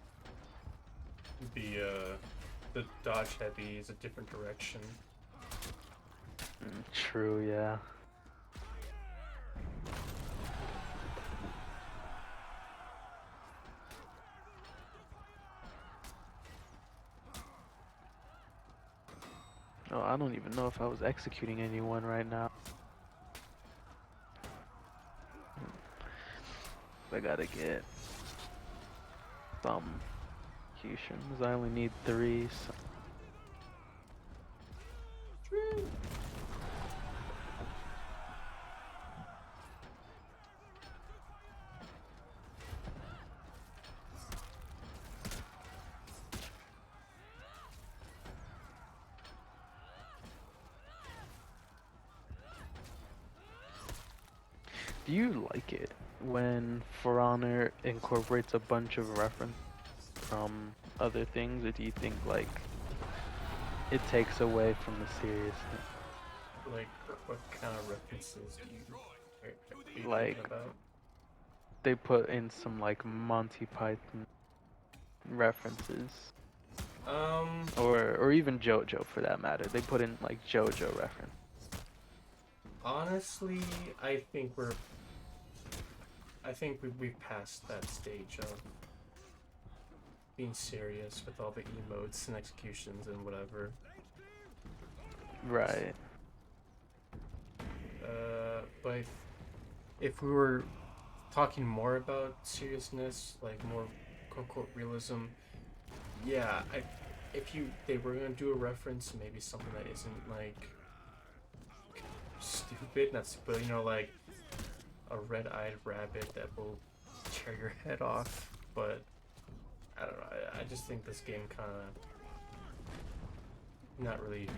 the dodge heavy is a different direction. True, yeah. I don't even know if I was executing anyone right now. I gotta get some executions. I only need 3. So. Do you like it when For Honor incorporates a bunch of reference from other things, or do you think like it takes away from the seriousness? Like, what kind of references are you Like, thinking about? they put in some like Monty Python references, or even JoJo for that matter. They put in like JoJo reference. Honestly, I think we've passed that stage of being serious with all the emotes and executions and whatever. Right. But if we were talking more about seriousness, like more quote unquote realism, yeah, if they were gonna do a reference, maybe something that isn't like stupid, not stupid, like a red-eyed rabbit that will tear your head off. But I don't know. I just think this game kind of not really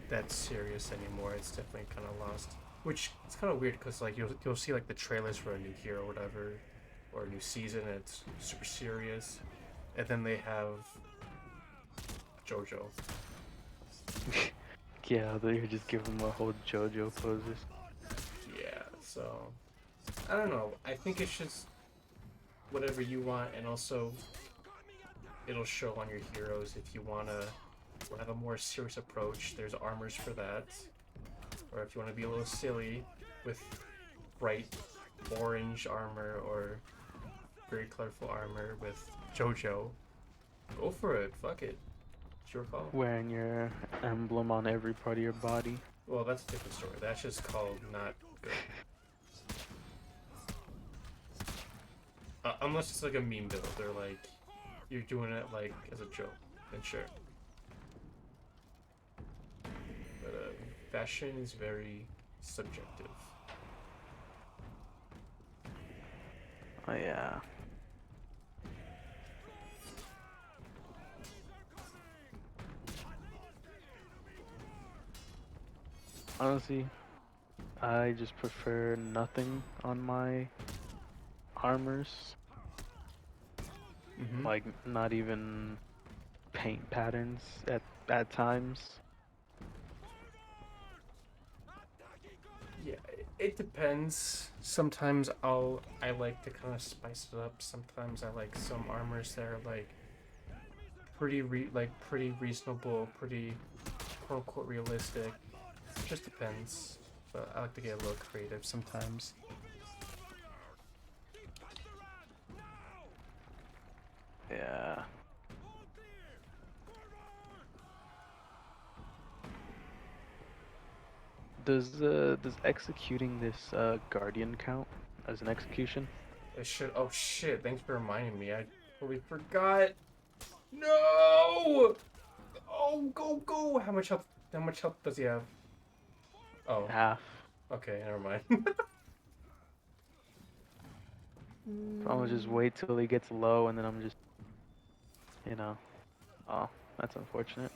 that serious anymore. It's definitely kind of lost. Which it's kind of weird because like you'll see like the trailers for a new hero or whatever, or a new season. And it's super serious, and then they have JoJo. Yeah, they're just giving them a whole JoJo poses. Yeah, so I don't know. I think it's just whatever you want, and also it'll show on your heroes if you wanna have a more serious approach. There's armors for that, or if you want to be a little silly with bright orange armor or very colorful armor with JoJo, go for it. Fuck it. It's your call. Wearing your emblem on every part of your body. Well, that's a different story. That's just called not good. Unless it's like a meme build, or like you're doing it like as a joke, then sure. But fashion is very subjective. Oh yeah. Honestly, I just prefer nothing on my armors. Mm-hmm. Like not even paint patterns at times. Yeah, it depends. Sometimes I like to kind of spice it up. Sometimes I like some armors that are like pretty reasonable, pretty quote unquote realistic. Just depends. But I like to get a little creative sometimes. Yeah. Does executing this guardian count as an execution? It should. Oh shit! Thanks for reminding me. I totally forgot. No! Oh, go! How much health? How much health does he have? Oh, Half. okay. Never mind. I'm gonna just wait till he gets low and then I'm just, you know. Oh, that's unfortunate.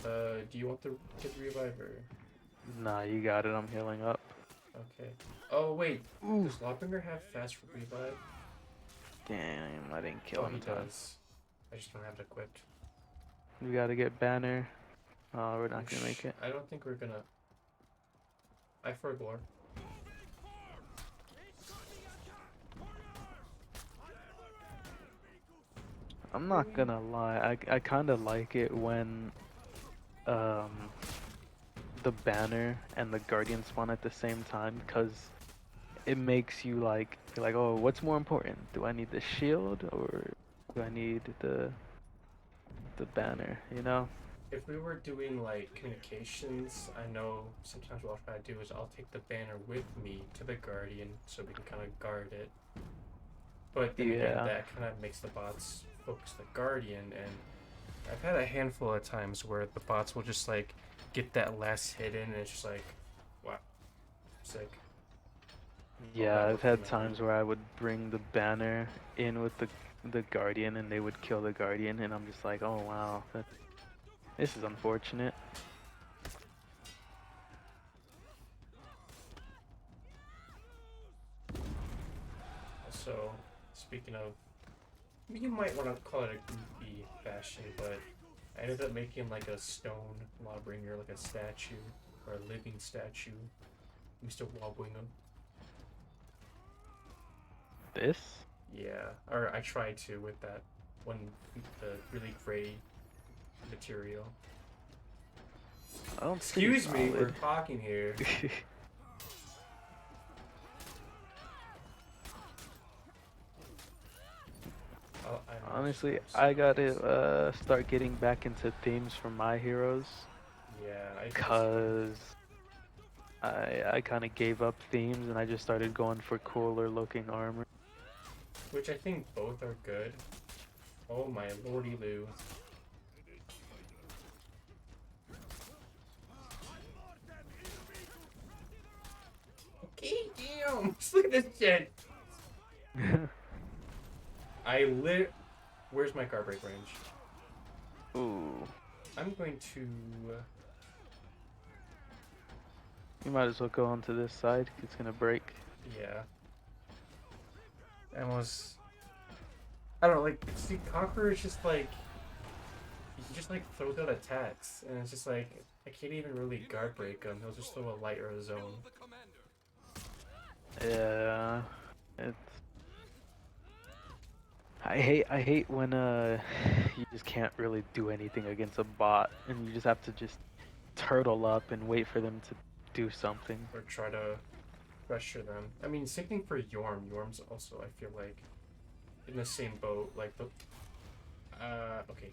Do you want to get the reviver? Nah, you got it. I'm healing up. Okay. Oh wait. Ooh. Does Lawbringer have fast revive? Damn, I didn't kill Oh, him. he in time. does. I just don't have it equipped. We gotta get banner. Oh, we're not gonna make it. I don't think we're gonna. I forgot. I'm not gonna lie. I kind of like it when um the banner and the guardian spawn at the same time, because it makes you like you're like, oh, what's more important? Do I need the shield or do I need the banner? You know? if we were doing like communications, I know sometimes what I'll try to do is I'll take the banner with me to the Guardian so we can kind of guard it. But then again, Yeah. that kind of makes the bots focus the Guardian, and I've had a handful of times where the bots will just like get that last hit in, and it's just like, wow, sick. All Yeah, that I've work for had nothing. times where I would bring the banner in with the guardian, and they would kill the guardian, and I'm just like, oh wow, this is unfortunate. So, speaking of, you might want to call it a goofy fashion, but I ended up making like a stone lawbringer, like a statue or a living statue. Mr. Wobwingham. This? Yeah, or I tried to with that one, the really gray material. I don't Excuse me, we're solid. talking here. I Honestly, know, I gotta start getting back into themes for my heroes, yeah, I do too. cause I kind of gave up themes and I just started going for cooler looking armor. Which I think both are good. Oh my lordy Lou. Okay, damn! Just look at this shit! Where's my car brake range? Ooh, I'm going to. you might as well go onto this side. It's gonna break. Yeah. I was. I don't know, like, see, Conqueror is just like. He just like throws out attacks, and it's just like. I can't even really guard break him. He'll just throw a light or a zone. Yeah, it's. I hate when you just can't really do anything against a bot, and you just have to just turtle up and wait for them to do something. Or try to pressure them. I mean, same thing for Yorm. Yorm's also, I feel like, in the same boat. Like, the. Okay.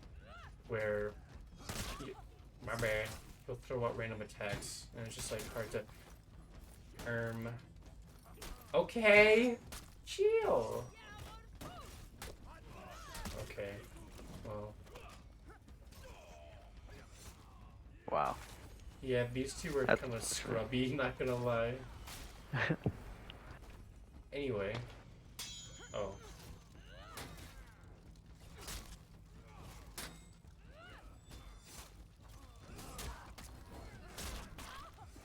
Where. My bad. He'll throw out random attacks, and it's just like hard to. Okay! Chill! Okay. Well. Wow. Yeah, these two were That's kind of scrubby, not gonna lie. Anyway. Oh.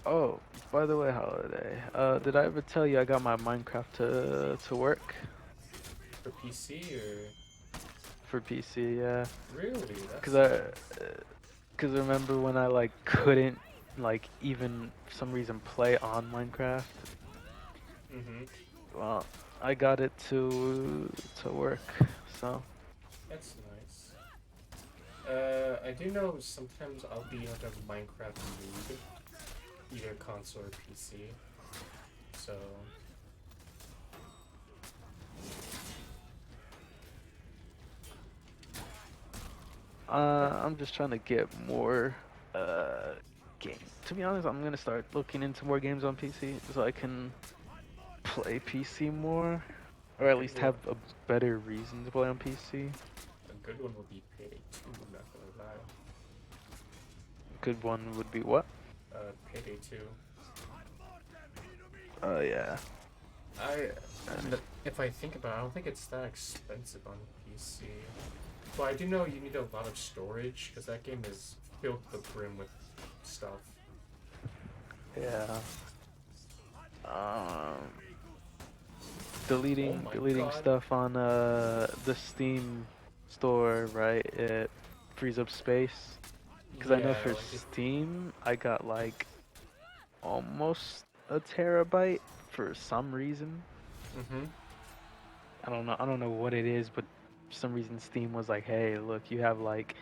Oh, by the way, Holiday, did I ever tell you I got my Minecraft to work For PC or. for PC? Yeah, Really? That's cause I, nice. cause remember when I like couldn't like even for some reason play on Minecraft? Mm-hmm. Well, I got it to work, so That's nice. I do know sometimes I'll be in like a Minecraft mood, either console or PC. So. I'm just trying to get more games. To be honest, I'm gonna start looking into more games on PC so I can play PC more, or at least Good one. have a better reason to play on PC. A good one would be Payday 2, not gonna lie. Good one would be what? Payday 2. Oh yeah. I, if I think about it, I don't think it's that expensive on PC. But I do know you need a lot of storage, because that game is filled to the brim with stuff. Yeah. Oh my Deleting god. stuff on the Steam store, right? It frees up space. Cause I know Yeah, for like if. Steam, I got like almost a terabyte for some reason. Mm-hmm. I don't know what it is, but for some reason Steam was like, "Hey, look, you have like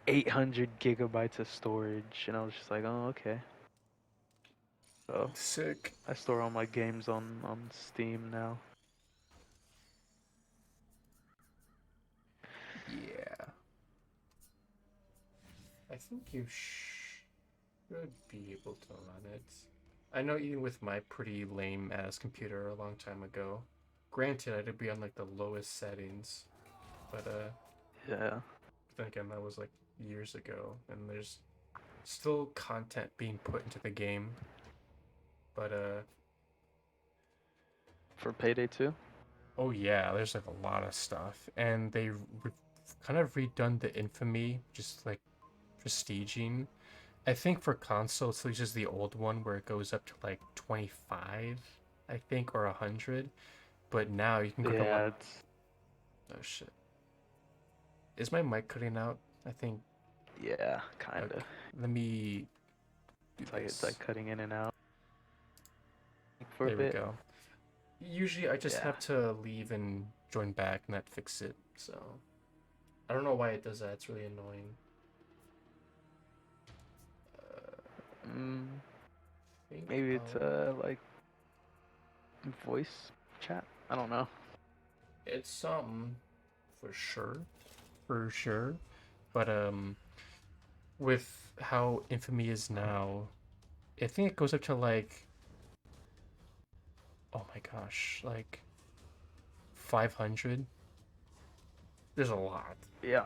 800 gigabytes of storage," and I was just like, "Oh, okay." So Sick. I store all my games on Steam now. Yeah. I think you should be able to run it. I know even with my pretty lame ass computer a long time ago. Granted, I did be on like the lowest settings, but Yeah. then again, that was like years ago, and there's still content being put into the game. But For Payday 2? oh yeah, there's like a lot of stuff, and they kind of redone the infamy, just like prestiging. I think for console, it's just the old one where it goes up to like 25, I think, or 100. But now you can go to like, Yeah, it's oh shit, is my mic cutting out? I think. yeah, Okay, kinda. let me do It's this. like cutting in and out for a There we bit. go. Usually, I just Yeah. have to leave and join back, and that fix it. So I don't know why it does that. It's really annoying. Mm, I think maybe it's like voice chat. I don't know. it's something for sure. But with how Infamy is now, I think it goes up to like, oh my gosh, like 500. There's a lot. Yeah.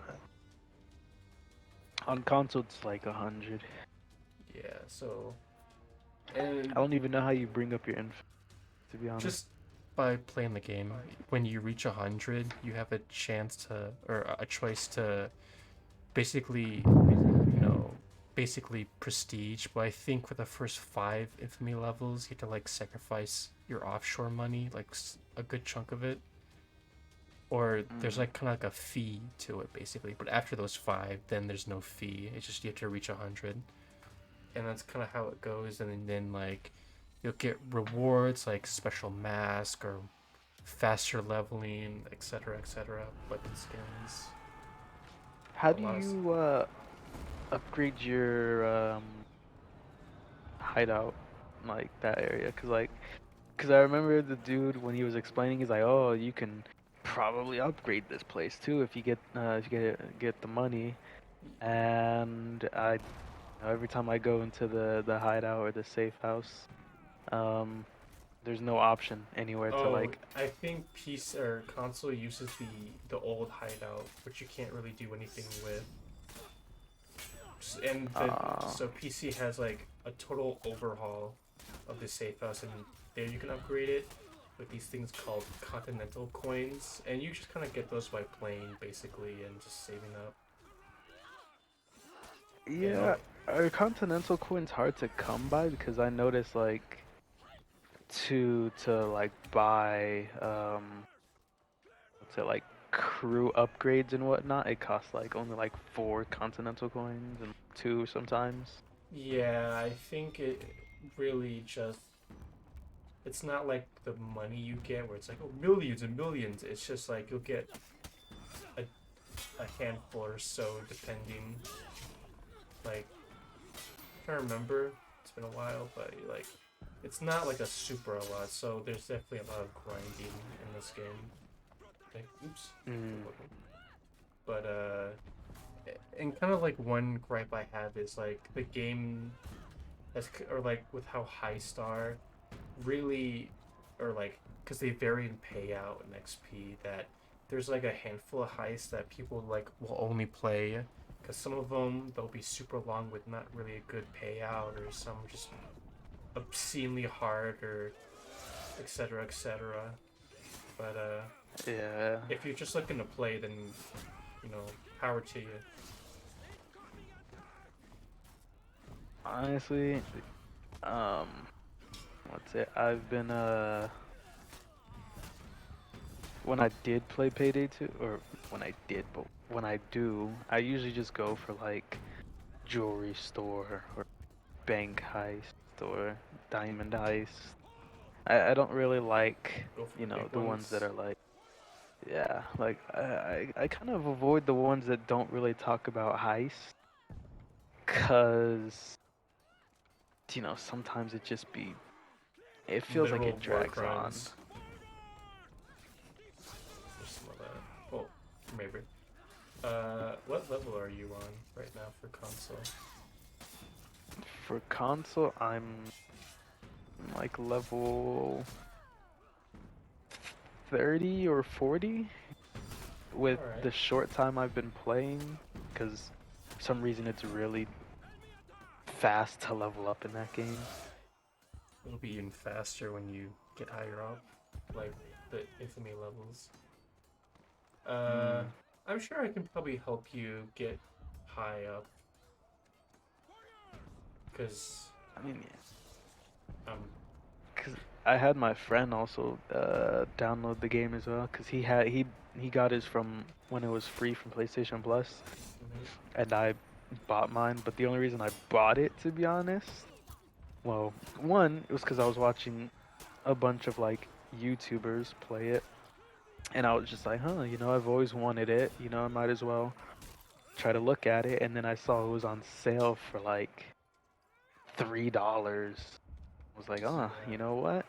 On console, it's like 100. Yeah, so I and don't even know how you bring up your info, to be honest. just by playing the game, when you reach 100, you have a chance to, or a choice to basically, basically prestige. But I think for the first 5 infamy levels, you have to like sacrifice your offshore money, like a good chunk of it. Or there's like kind of like a fee to it basically. But after those 5, then there's no fee. It's just you have to reach 100, and that's kind of how it goes. And then like you'll get rewards like special mask or faster leveling, etc., etc. Weapon skins. How A do lot of you upgrade your hideout, like that area? Cause I remember the dude when he was explaining, he's like, "Oh, you can probably upgrade this place too if you get the money." And every time I go into the hideout or the safe house, um, there's no option anywhere to Oh, like. I think PC or console uses the old hideout, which you can't really do anything with. And so PC has like a total overhaul of the safe house, and there you can upgrade it with these things called continental coins, and you just kind of get those by playing basically and just saving up. And Yeah, are continental coins hard to come by? Because I noticed like to like buy what's it like crew upgrades and whatnot, it costs like only like 4 continental coins and 2 sometimes. yeah, I think it really just, it's not like the money you get where it's like, oh, millions and millions. It's just like you'll get a, a handful or so depending. Like, I can't remember, it's been a while, but like it's not like a super a lot, so there's definitely a lot of grinding in this game. Like, oops. Mm. But and kind of like one gripe I have is like the game has, or like with how high star really, or like because they vary in payout and XP, that there's like a handful of heists that people like will only play because some of them they'll be super long with not really a good payout, or some just obscenely hard, or etc etc. But Yeah. if you're just looking to play, then power to you. Honestly, um, what's it? I've been when I did play Payday 2, or but when I do, I usually just go for like jewelry store or bank heist or diamond heist. I don't really like, Go for the big the ones that ones. are like, yeah, like I kind of avoid the ones that don't really talk about heist, cause sometimes it feels like Literal it war drags on. crimes. There's some of that. Oh, maybe. What level are you on right now for console? For console, I'm like level 30 or 40 with Alright. the short time I've been playing, because for some reason it's really fast to level up in that game. It'll be even faster when you get higher up, like the infamy levels. Mm. I'm sure I can probably help you get high up, cause I mean, um, because I had my friend also download the game as well, because he got his from when it was free from PlayStation Plus, mhm. and I bought mine. But the only reason I bought it, to be honest, well, one, it was because I was watching a bunch of like YouTubers play it, and I was just like, huh, I've always wanted it, I might as well try to look at it. And then I saw it was on sale for like $3. I was like, oh, Yeah, you know what?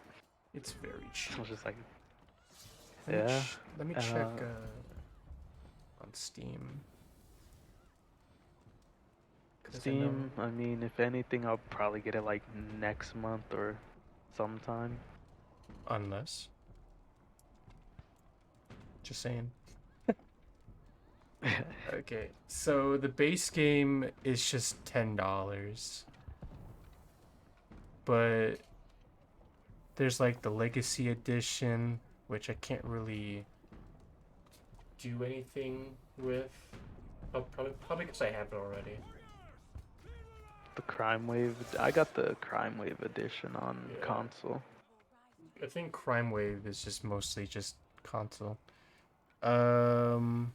it's very I cheap. was just like, yeah. Let me check Uh, on Steam, cause I know Steam, I mean, if anything, I'll probably get it like next month or sometime. unless just saying. Okay, so the base game is just $10, but there's like the Legacy Edition, which I can't really do anything with. Oh, probably because I have it already. The Crime Wave, I got the Crime Wave edition on Yeah, console. I think Crime Wave is just mostly just console. Um,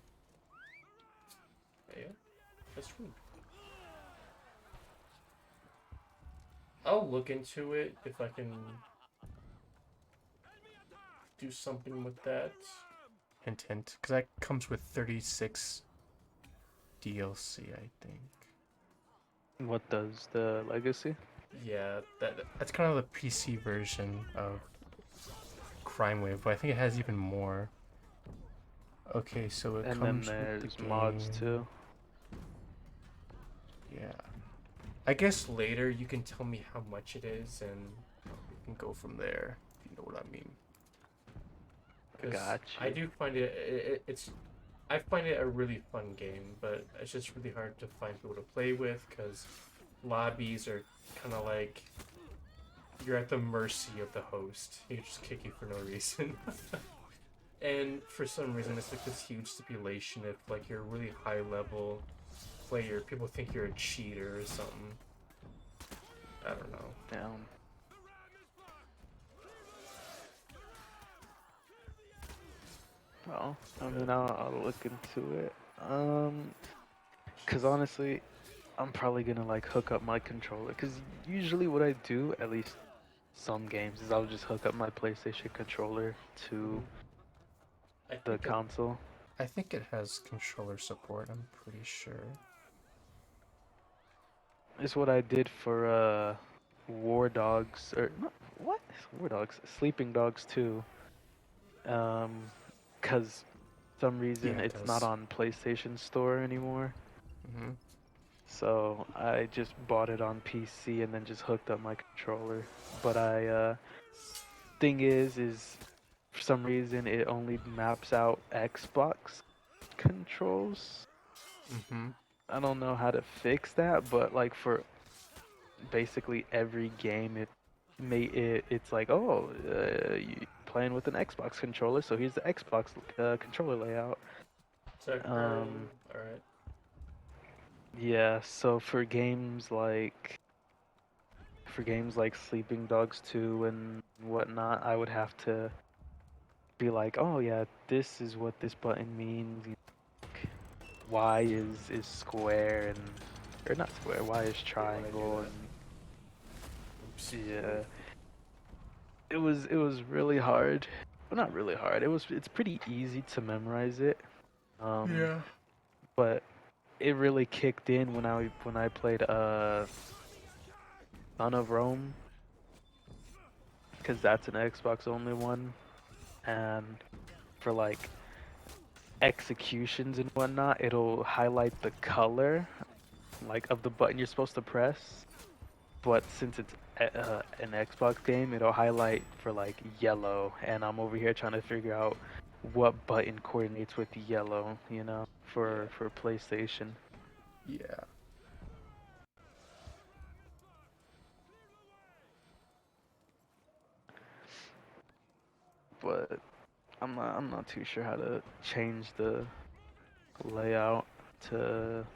yeah, that's true. I'll look into it if I can do something with that. Hint, hint, because that comes with 36 DLC, I think. What does the Legacy? Yeah, that's kind of the PC version of Crime Wave, but I think it has even more. Okay, so it And then comes with the there's mods game. too. Yeah. I guess later you can tell me how much it is and we can go from there, if you know what I mean. I Because got I you. do find it's I find it a really fun game, but it's just really hard to find people to play with because lobbies are kind of like you're at the mercy of the host. He can just kick you for no reason. And for some reason, it's like this huge stipulation if like you're a really high level player, people think you're a cheater or something. I don't know. Down. Well, I mean, I'll look into it. Cause honestly, I'm probably gonna like hook up my controller. Cause usually what I do, at least some games, is I'll just hook up my PlayStation controller to Mhm. I the think it. console. I think it has controller support. I'm pretty sure. It's what I did for War Dogs or not, what? War Dogs, Sleeping Dogs 2. Cause some Yeah, reason it it's not does. on PlayStation Store anymore. Hmm. So I just bought it on PC and then just hooked up my controller. But thing is for some reason it only maps out Xbox controls. Hmm. I don't know how to fix that, but like for basically every game, it's like, oh, you playing with an Xbox controller, so here's the Xbox controller layout. So, Um, all right. yeah, so for games like Sleeping Dogs 2 and whatnot, I would have to be like, oh yeah, this is what this button means. Y is square and or not square. Y is Wait, why I do triangle that? and Oops. yeah. It was really hard. Well, not really hard. It's pretty easy to memorize it. Um, Yeah. but it really kicked in when I played Son of Rome, because that's an Xbox only one, and for like executions and whatnot, it'll highlight the color like of the button you're supposed to press. But since it's an Xbox game, it'll highlight for like yellow, and I'm over here trying to figure out what button coordinates with yellow, you know, for PlayStation. Yeah. But I'm not too sure how to change the layout to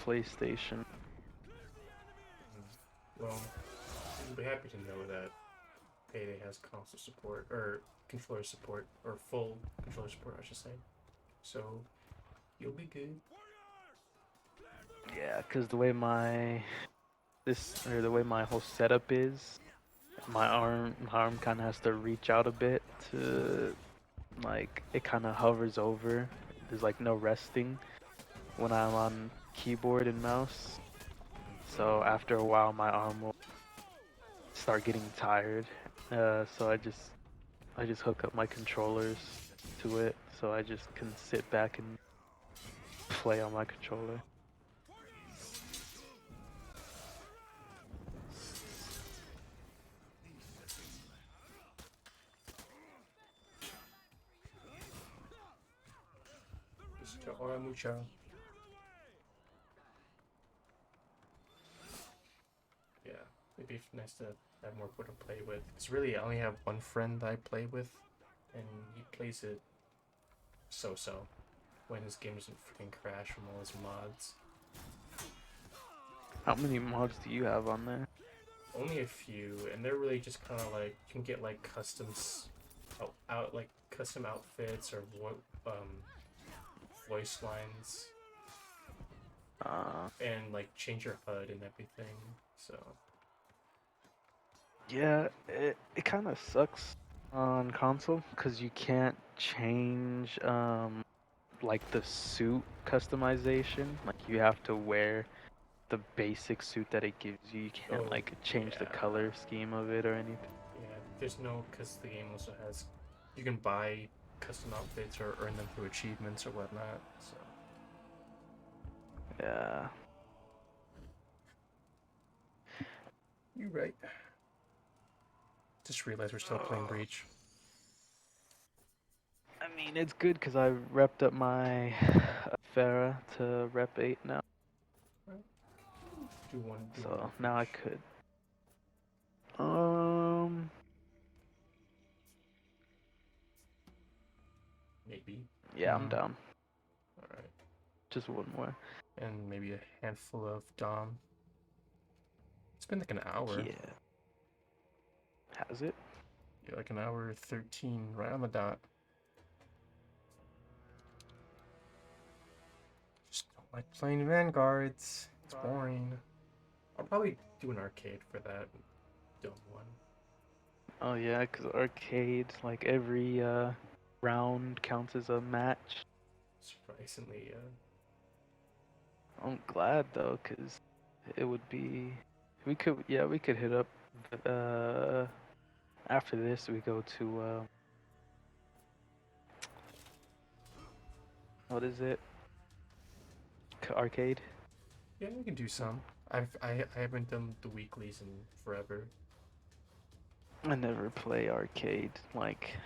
PlayStation. Well, you'll be happy to know that Payday has console support, or controller support, or full controller support, I should say. So, you'll be good. Yeah, cause the way my whole setup is, my arm kind of has to reach out a bit to, like, it kind of hovers over. There's like no resting when I'm on keyboard and mouse. So after a while, my arm will start getting tired. So I just hook up my controllers to it, so I just can sit back and play on my controller. Just ahora mucho. Yeah, it'd be nice to have more people to play with. Because really, I only have one friend that I play with, and he plays it so-so when his game doesn't freaking crash from all his mods. How many mods do you have on there? Only a few, and they're really just kind of like you can get like out like custom outfits or voice lines, and like change your HUD and everything. So Yeah, it kind of sucks on console because you can't change like the suit customization. Like you have to wear the basic suit that it gives you. You can't oh like change the yeah, color scheme of it or anything. yeah. There's no because the game also has you can buy custom outfits or earn them through achievements or whatnot. So Yeah. you're right. Just realized we're still playing Breach. I mean, it's good because I repped up my Farah to rep 8 now. Do one. So now I could. Um, Maybe. yeah, I'm down. All right. Just one more. And maybe a handful of Dom. It's been like an hour. Yeah. Has it? Yeah, like an hour 13, right on the dot. Just don't like playing Vanguards. It's boring. I'll probably do an arcade for that dumb one. Oh yeah, because arcade, like every round counts as a match. Surprisingly, I'm glad though, because it would be. We could hit up. Uh, After this, we go to what is it? Arcade. yeah, we can do some. I haven't done the weeklies in forever. I never play arcade. Like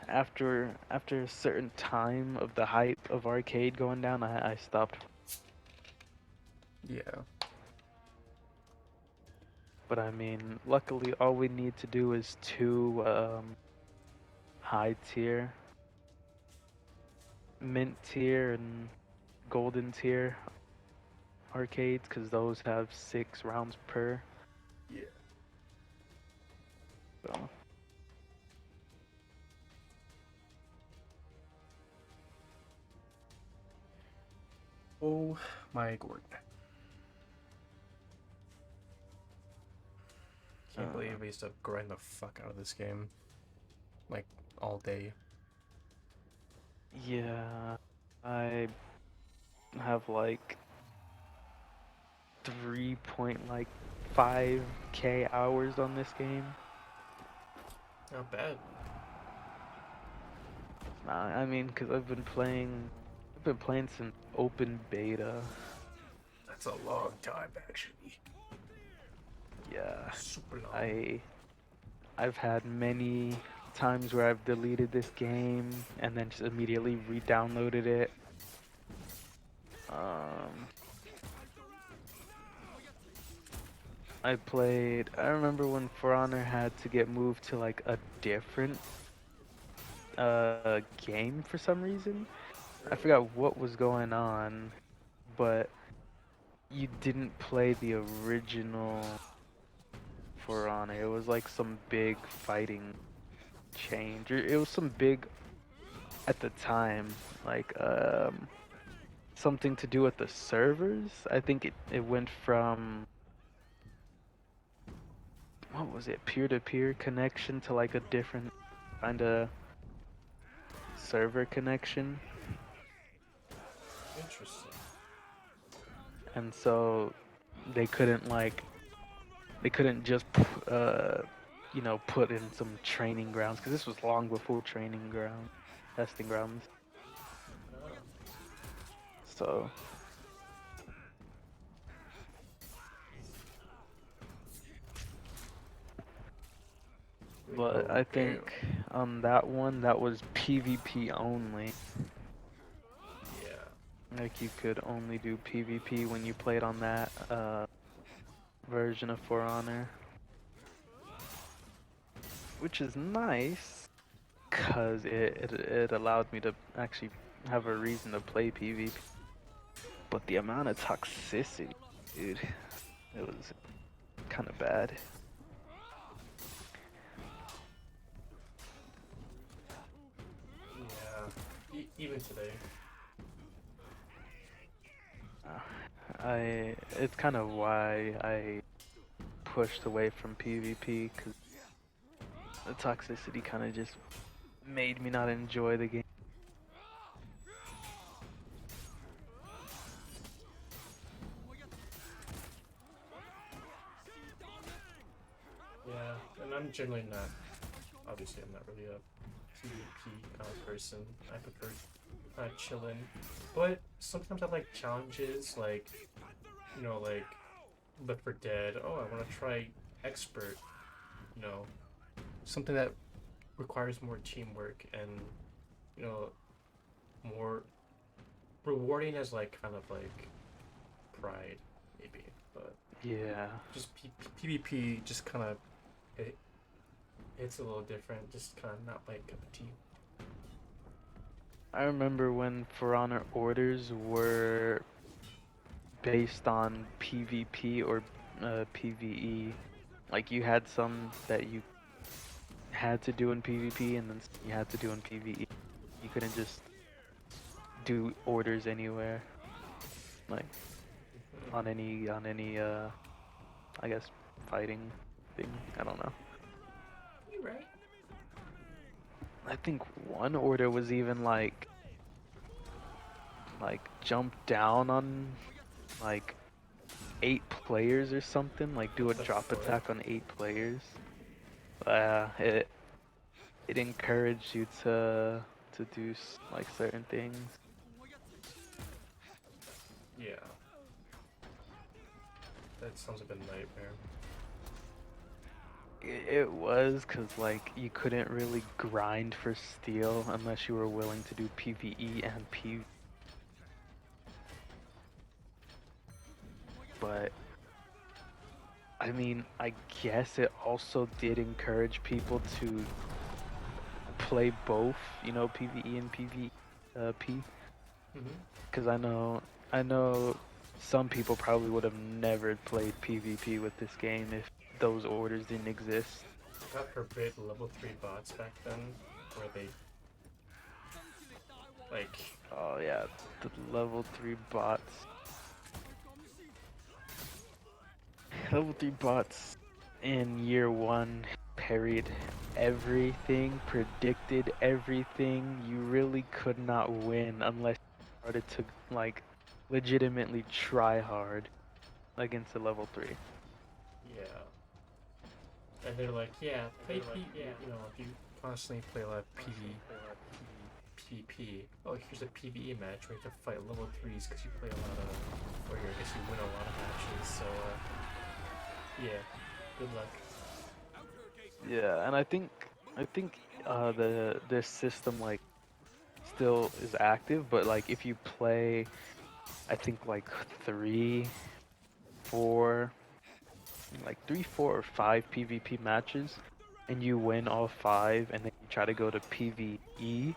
after a certain time of the hype of arcade going down, I stopped. Yeah. But I mean, luckily, all we need to do is 2 high tier, mint tier, and golden tier arcades, because those have 6 rounds per. Yeah. So. Oh my god. Can't believe I used to grind the fuck out of this game. Like, all day. Yeah, I have like 3.5K hours on this game. Not bad. I mean, because I've been playing since open beta. That's a long time, actually. Yeah, Super long. I've had many times where I've deleted this game and then just immediately re-downloaded it. I remember when For Honor had to get moved to like a different game for some reason. I forgot what was going on, but you didn't play the original For Honor. It was like some big fighting change. It was some big at the time, like something to do with the servers. I think it went from, what was it, peer-to-peer connection to like a different kind of server connection. Interesting. And so they couldn't just put in some training grounds, because this was long before testing grounds. Oh. So but Oh, I damn. think on that one, that was PvP only. Yeah. Like you could only do PvP when you played on that version of For Honor, which is nice, cause it allowed me to actually have a reason to play PvP. But the amount of toxicity, dude, it was kind of bad. Yeah. Even today. It's kind of why I pushed away from PvP, cause the toxicity kind of just made me not enjoy the game. Yeah. And I'm generally not. Obviously, I'm not really a PvP kind of person. I prefer kind of chilling. But sometimes I like challenges, like, like Left 4 Dead. Oh, I want to try Expert. You know, something that requires more teamwork and, you know, more rewarding as like kind of like pride, maybe. But Yeah. just PvP just kind of it's a little different. Just kind of not my cup of tea. I remember when For Honor orders were based on PvP or PvE. Like you had some that you had to do in PvP and then some you had to do in PvE. You couldn't just do orders anywhere. Like on any I guess fighting thing. I don't know. You right? I think one order was even like jump down on like 8 players or something, like do a What the drop fuck? attack on 8 players. It encouraged you to do like certain things. Yeah. That sounds like a nightmare. It was, cause like you couldn't really grind for steel unless you were willing to do PvE and PvP. But I mean, I guess it also did encourage people to play both, PvE and PvP. Mm-hmm. Because I know some people probably would have never played PvP with this game if those orders didn't exist. God forbid level 3 bots back then, where they like Oh yeah, the level 3 bots. Level 3 bots in year 1 parried everything, predicted everything. You really could not win unless you started to like legitimately try hard against a level 3. yeah. And they're like, yeah, play P. Yeah, if you constantly play a lot of PvP. Oh, here's a PvE match where you have to fight level 3s because you play a lot of, or I guess you win a lot of matches. So, yeah, good luck. Yeah, and I think this system like still is active, but like if you play, I think like 4, three, 4, or 5 PvP matches, and you win all 5, and then you try to go to PvE,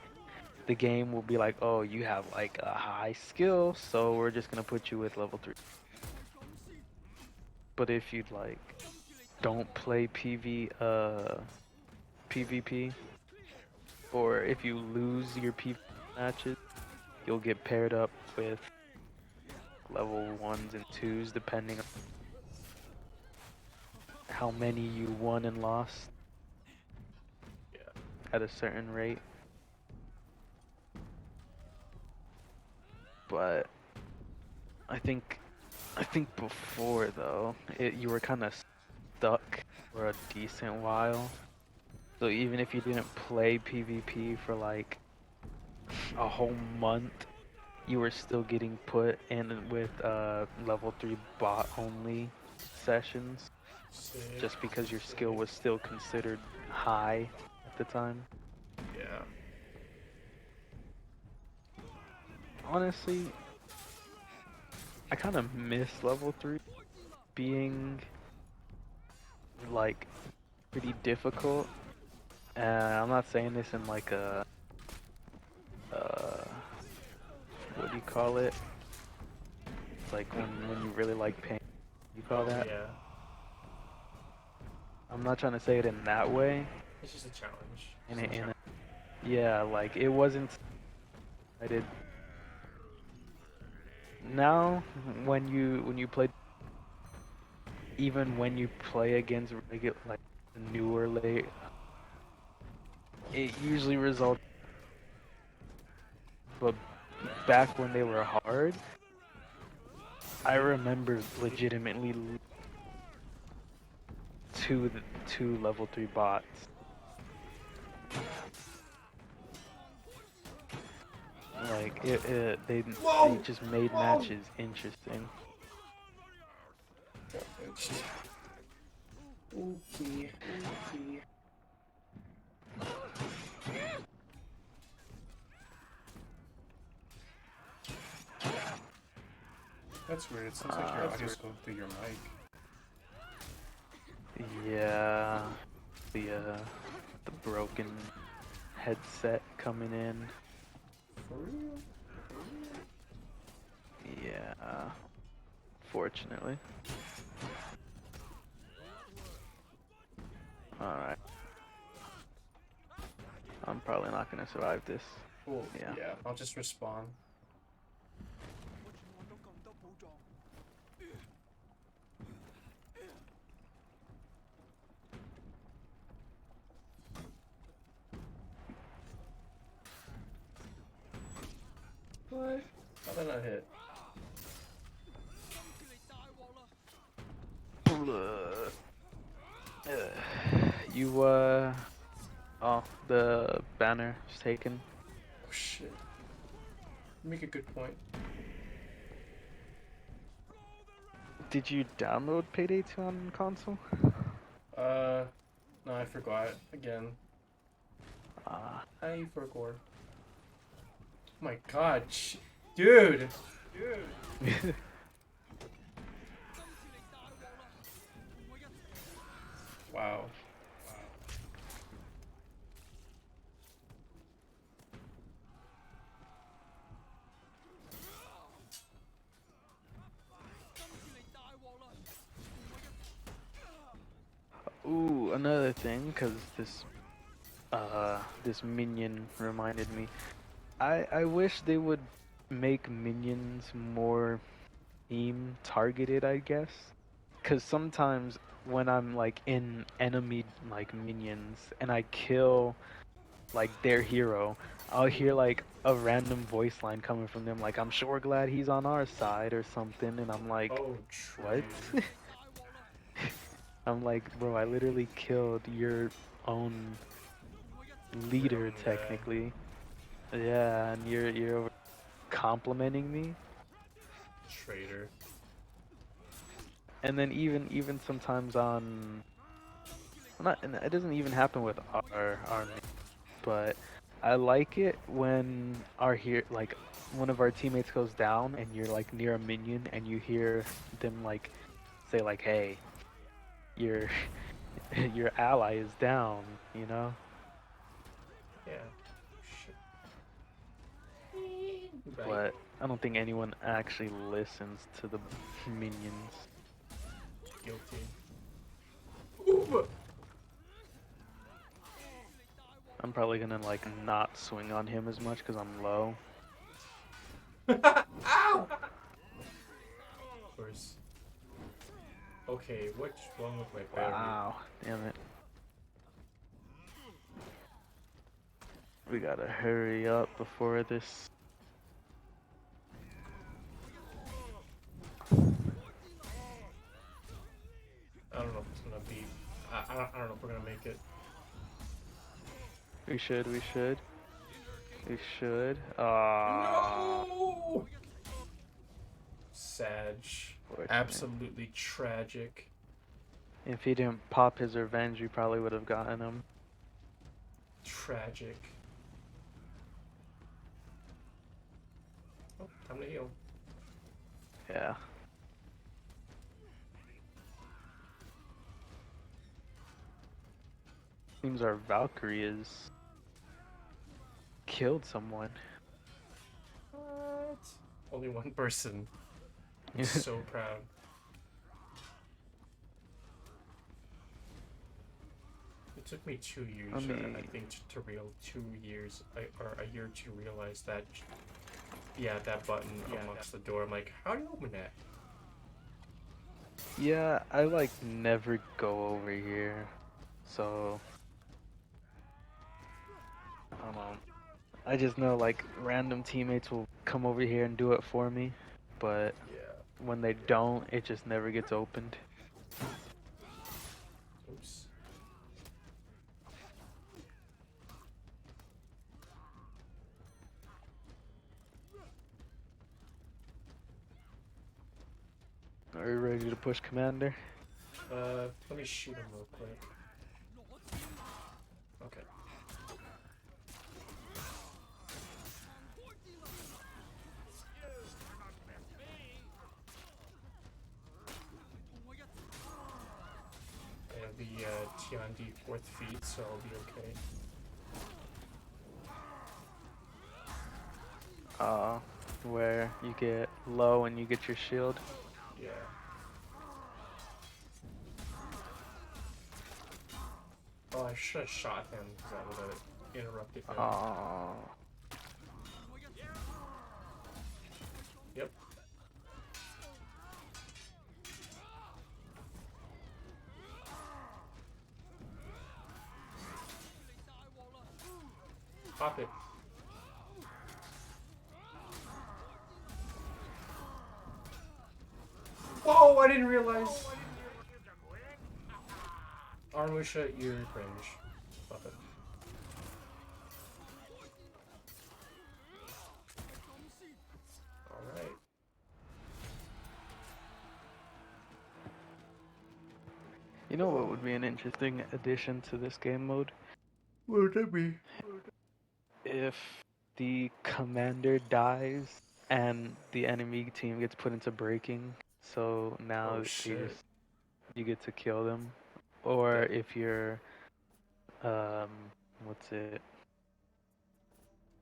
the game will be like, oh, you have like a high skill, so we're just gonna put you with level 3. But if you like don't play PvP, or if you lose your PvP matches, you'll get paired up with level 1s and 2s depending on how many you won and lost Yeah. at a certain rate. But I think before though, you were kind of stuck for a decent while. So even if you didn't play PvP for like a whole month, you were still getting put in with level 3 bot only sessions, Sick. just because your skill was still considered high at the time. Yeah. Honestly, I kind of miss level 3 being like pretty difficult. I'm not saying this in like a what do you call it? It's like when you really like pain. You call that? Yeah. I'm not trying to say it in that way. It's just a challenge. Yeah, like it wasn't. I did. Now, when you play, even when you play against regular like newer late, it usually results. But back when they were hard, I remember legitimately two level 3 bots. Like they just made matches interesting. Okay. That's weird. It sounds like your audio's going through your mic. Yeah, the broken headset coming in. For real? Yeah, fortunately. Alright. I'm probably not gonna survive this. Cool. Yeah. Yeah. I'll just respawn. What? How did I hit? You oh, the banner is taken. Oh shit. You make a good point. Did you download Payday 2 on console? No, I forgot again. I forgot. Oh my god, dude. Wow. Ooh, another thing, cause this minion reminded me. I wish they would make minions more team targeted, I guess. Cause sometimes when I'm like in enemy like minions and I kill like their hero, I'll hear like a random voice line coming from them like, I'm sure glad he's on our side or something, and I'm like, Oh, what? true. I'm like, bro, I literally killed your own leader Yeah. technically. Yeah, and you're over complimenting me, Traitor. and then even sometimes on not and it doesn't even happen with our minions, but I like it when like one of our teammates goes down and you're like near a minion and you hear them like say like, "Hey, your your ally is down," you know? Yeah. Shit. Right. But I don't think anyone actually listens to the minions. Guilty. Ooh. I'm probably gonna like not swing on him as much because I'm low. Ow! Of course. Okay, what's wrong with my battery? Wow, damn it. We gotta hurry up before this. I don't know if it's gonna be. I don't know if we're gonna make it. We should, we should. We should. Ah, No! Sag. fortunate. Absolutely tragic. If he didn't pop his revenge, we probably would have gotten him. Tragic. Oh, time to heal. Yeah. Seems our Valkyrie is killed someone. What? Only one person. I'm so proud. It took me 2 years, I I mean, think, to real 2 years, or a year to realize that. Yeah, that button unlocks the door. I'm like, how do you open that? yeah, I like never go over here. So, I don't know. I just know like random teammates will come over here and do it for me, but Yeah. when they don't, it just never gets opened. Oops. Are you ready to push commander? Let me shoot him real quick. Okay. I have the Tiandi 4th feet, so I'll be okay. Where you get low and you get your shield. Yeah. Oh, I should have shot him because that would have interrupted him. Yep. Pop it. Whoa, I didn't realize. Armusha, you're cringe. Pop it. Alright. You know what would be an interesting addition to this game mode? What would that be? If the commander dies and the enemy team gets put into breaking, so now Oh they shit. just you get to kill them, or That- if you're um what's it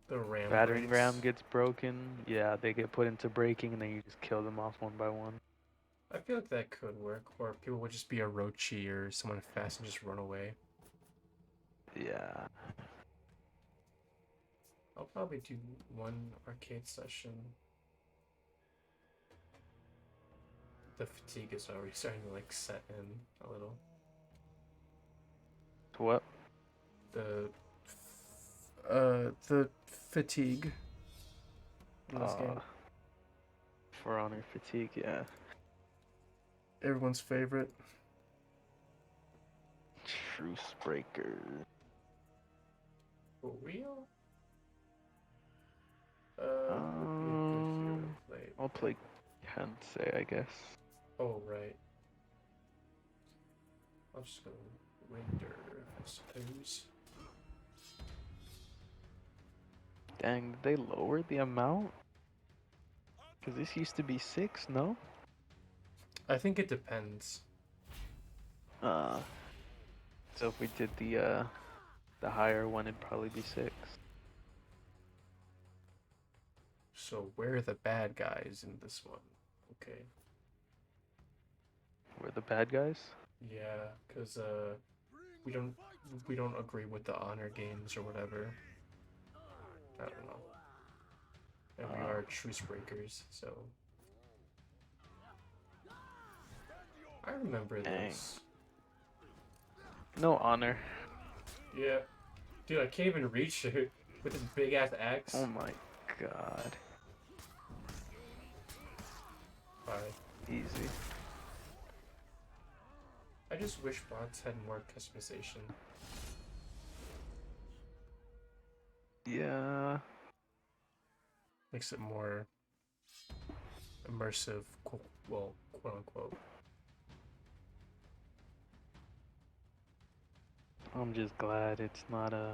The ram battering breaks. ram gets broken, yeah, they get put into breaking and then you just kill them off one by one. I feel like that could work, or people would just be a Rochi or someone fast and just run away. Yeah. I'll probably do one arcade session. The fatigue is already starting to like set in a little. What? The fatigue in this game. For honor fatigue, yeah. Everyone's favorite. Truce breaker. For real? play Kensei, I guess. Oh, right. I'll just go render, I suppose. Dang, did they lower the amount? Because this used to be 6, no? I think it depends. Uh, so if we did the higher one, it'd probably be 6. So we're the bad guys in this one. Okay. We're the bad guys? Yeah, because we don't we don't agree with the honor games or whatever. I don't know. And we are truce breakers, so I remember Dang. this. No honor. Yeah. Dude, I can't even reach it with this big ass axe. Oh my god. Bye. Easy. I just wish bots had more customization. Yeah. Makes it more immersive, well, quote unquote. I'm just glad it's not a...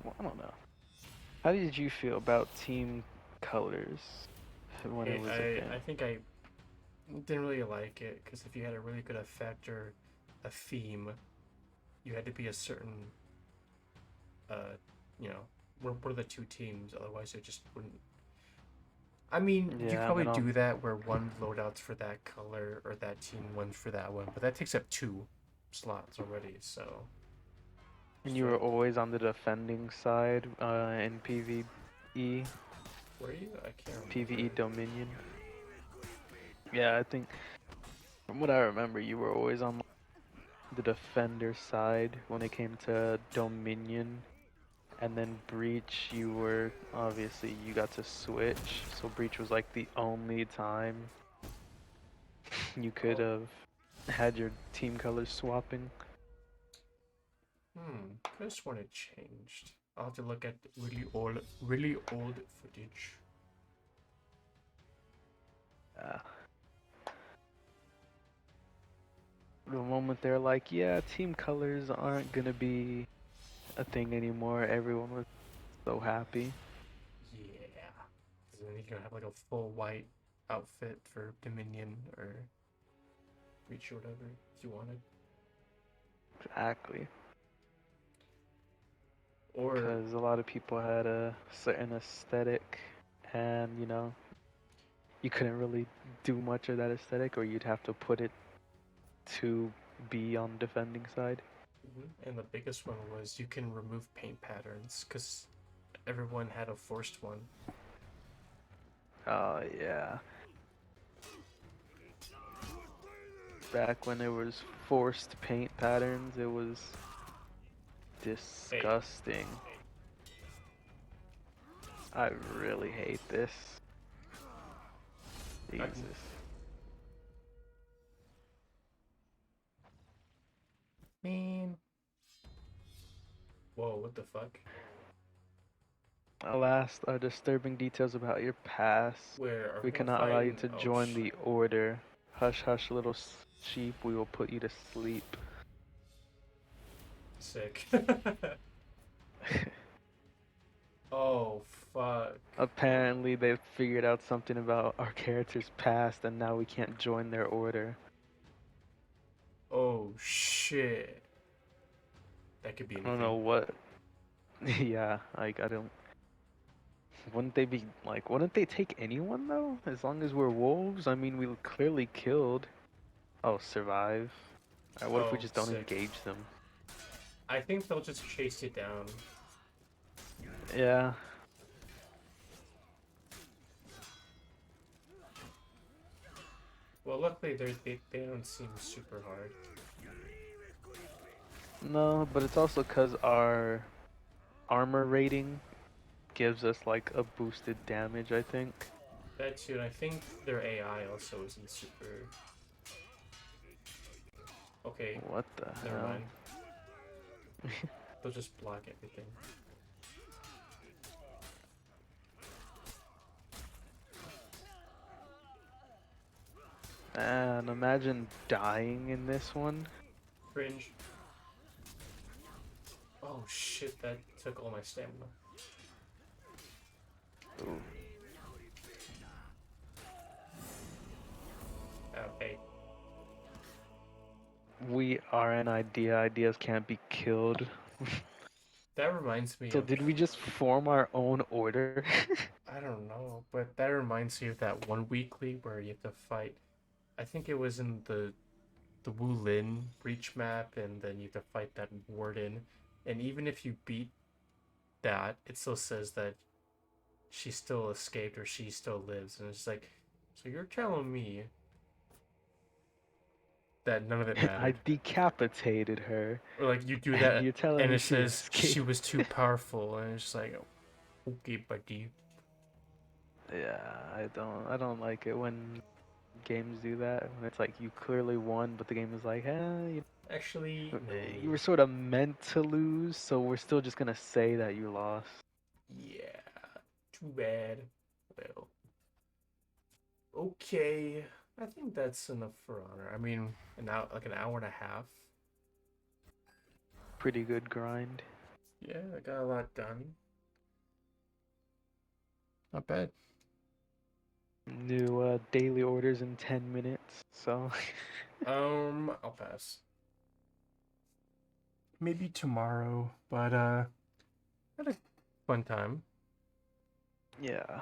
Well, I don't know. How did you feel about team colors when it was a thing? I think I didn't really like it because if you had a really good effect or a theme, you had to be a certain, you know, we're the two teams. Otherwise, it just wouldn't. I mean, you could Yeah, probably but do that where one loadout's for that color or that team, one for that one, but that takes up 2 slots already. So. and you were always on the defending side in PvE, Were you? I can't remember. PvE Dominion. Yeah, I think from what I remember, you were always on the defender side when it came to Dominion. And then Breach, you were obviously you got to switch, so Breach was like the only time you could have had your team colors swapping. Could have sworn it changed. I'll have to look at really old footage. The moment they're like, yeah, team colors aren't gonna be a thing anymore, everyone was so happy. Yeah. And then you can have like a full white outfit for Dominion or Reach or whatever if you wanted. Exactly. Or Because a lot of people had a certain aesthetic, and you know, you couldn't really do much of that aesthetic, or you'd have to put it to be on the defending side. and the biggest one was you can remove paint patterns because everyone had a forced one. Oh yeah. Back when there was forced paint patterns, it was disgusting. I really hate this. Jesus. Man. Whoa, what the fuck? Alas, are disturbing details about your past. Where are We cannot allow you to oh, join the order. Hush, hush, little sheep. We will put you to sleep. Sick. Oh, fuck. Apparently, they figured out something about our character's past, and now we can't join their order. Oh, shit. That could be anything. I don't know what. Yeah, like, I don't. Wouldn't they be like? Wouldn't they take anyone though? As long as we're wolves. I mean, we clearly killed. Oh, survive. Alright, what if we Oh, just don't sick. engage them? I think they'll just chase you down. Yeah. Well, luckily they don't seem super hard. No, but it's also because our armor rating gives us like a boosted damage, I think. That too, and I think their AI also isn't super. Okay, What the never hell? mind. They'll just block everything. Man, imagine dying in this one. Cringe. Oh shit, that took all my stamina. Ooh. Okay. We are an idea. Ideas can't be killed. That reminds me So of, did we just form our own order? I don't know, but that reminds me of that one weekly where you have to fight. I think it was in the Wulin breach map, and then you have to fight that warden. And even if you beat that, it still says that she still escaped or she still lives. And it's like, so you're telling me that none of it I mattered? decapitated her, Or like you do and that you're telling and me it she says she escaped. was too powerful, and it's just like, okay, buddy. Yeah, I don't like it when games do that. When it's like you clearly won, but the game is like, Actually, no. you were sort of meant to lose, so we're still just gonna say that you lost. Yeah, too bad. Well, okay. I think that's enough for honor. I mean, an hour and a half. Pretty good grind. Yeah, I got a lot done. Not bad. New daily orders in 10 minutes, so I'll pass. Maybe tomorrow, but had a fun time. yeah.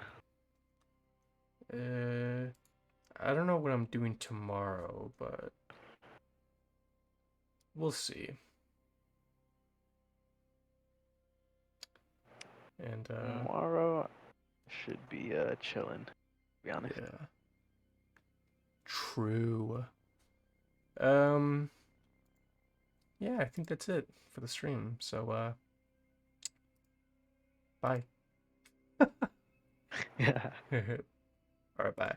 I don't know what I'm doing tomorrow, but we'll see. And Tomorrow should be chilling, to be honest. yeah, true. Um, yeah, I think that's it for the stream. So bye. Yeah. All right, bye.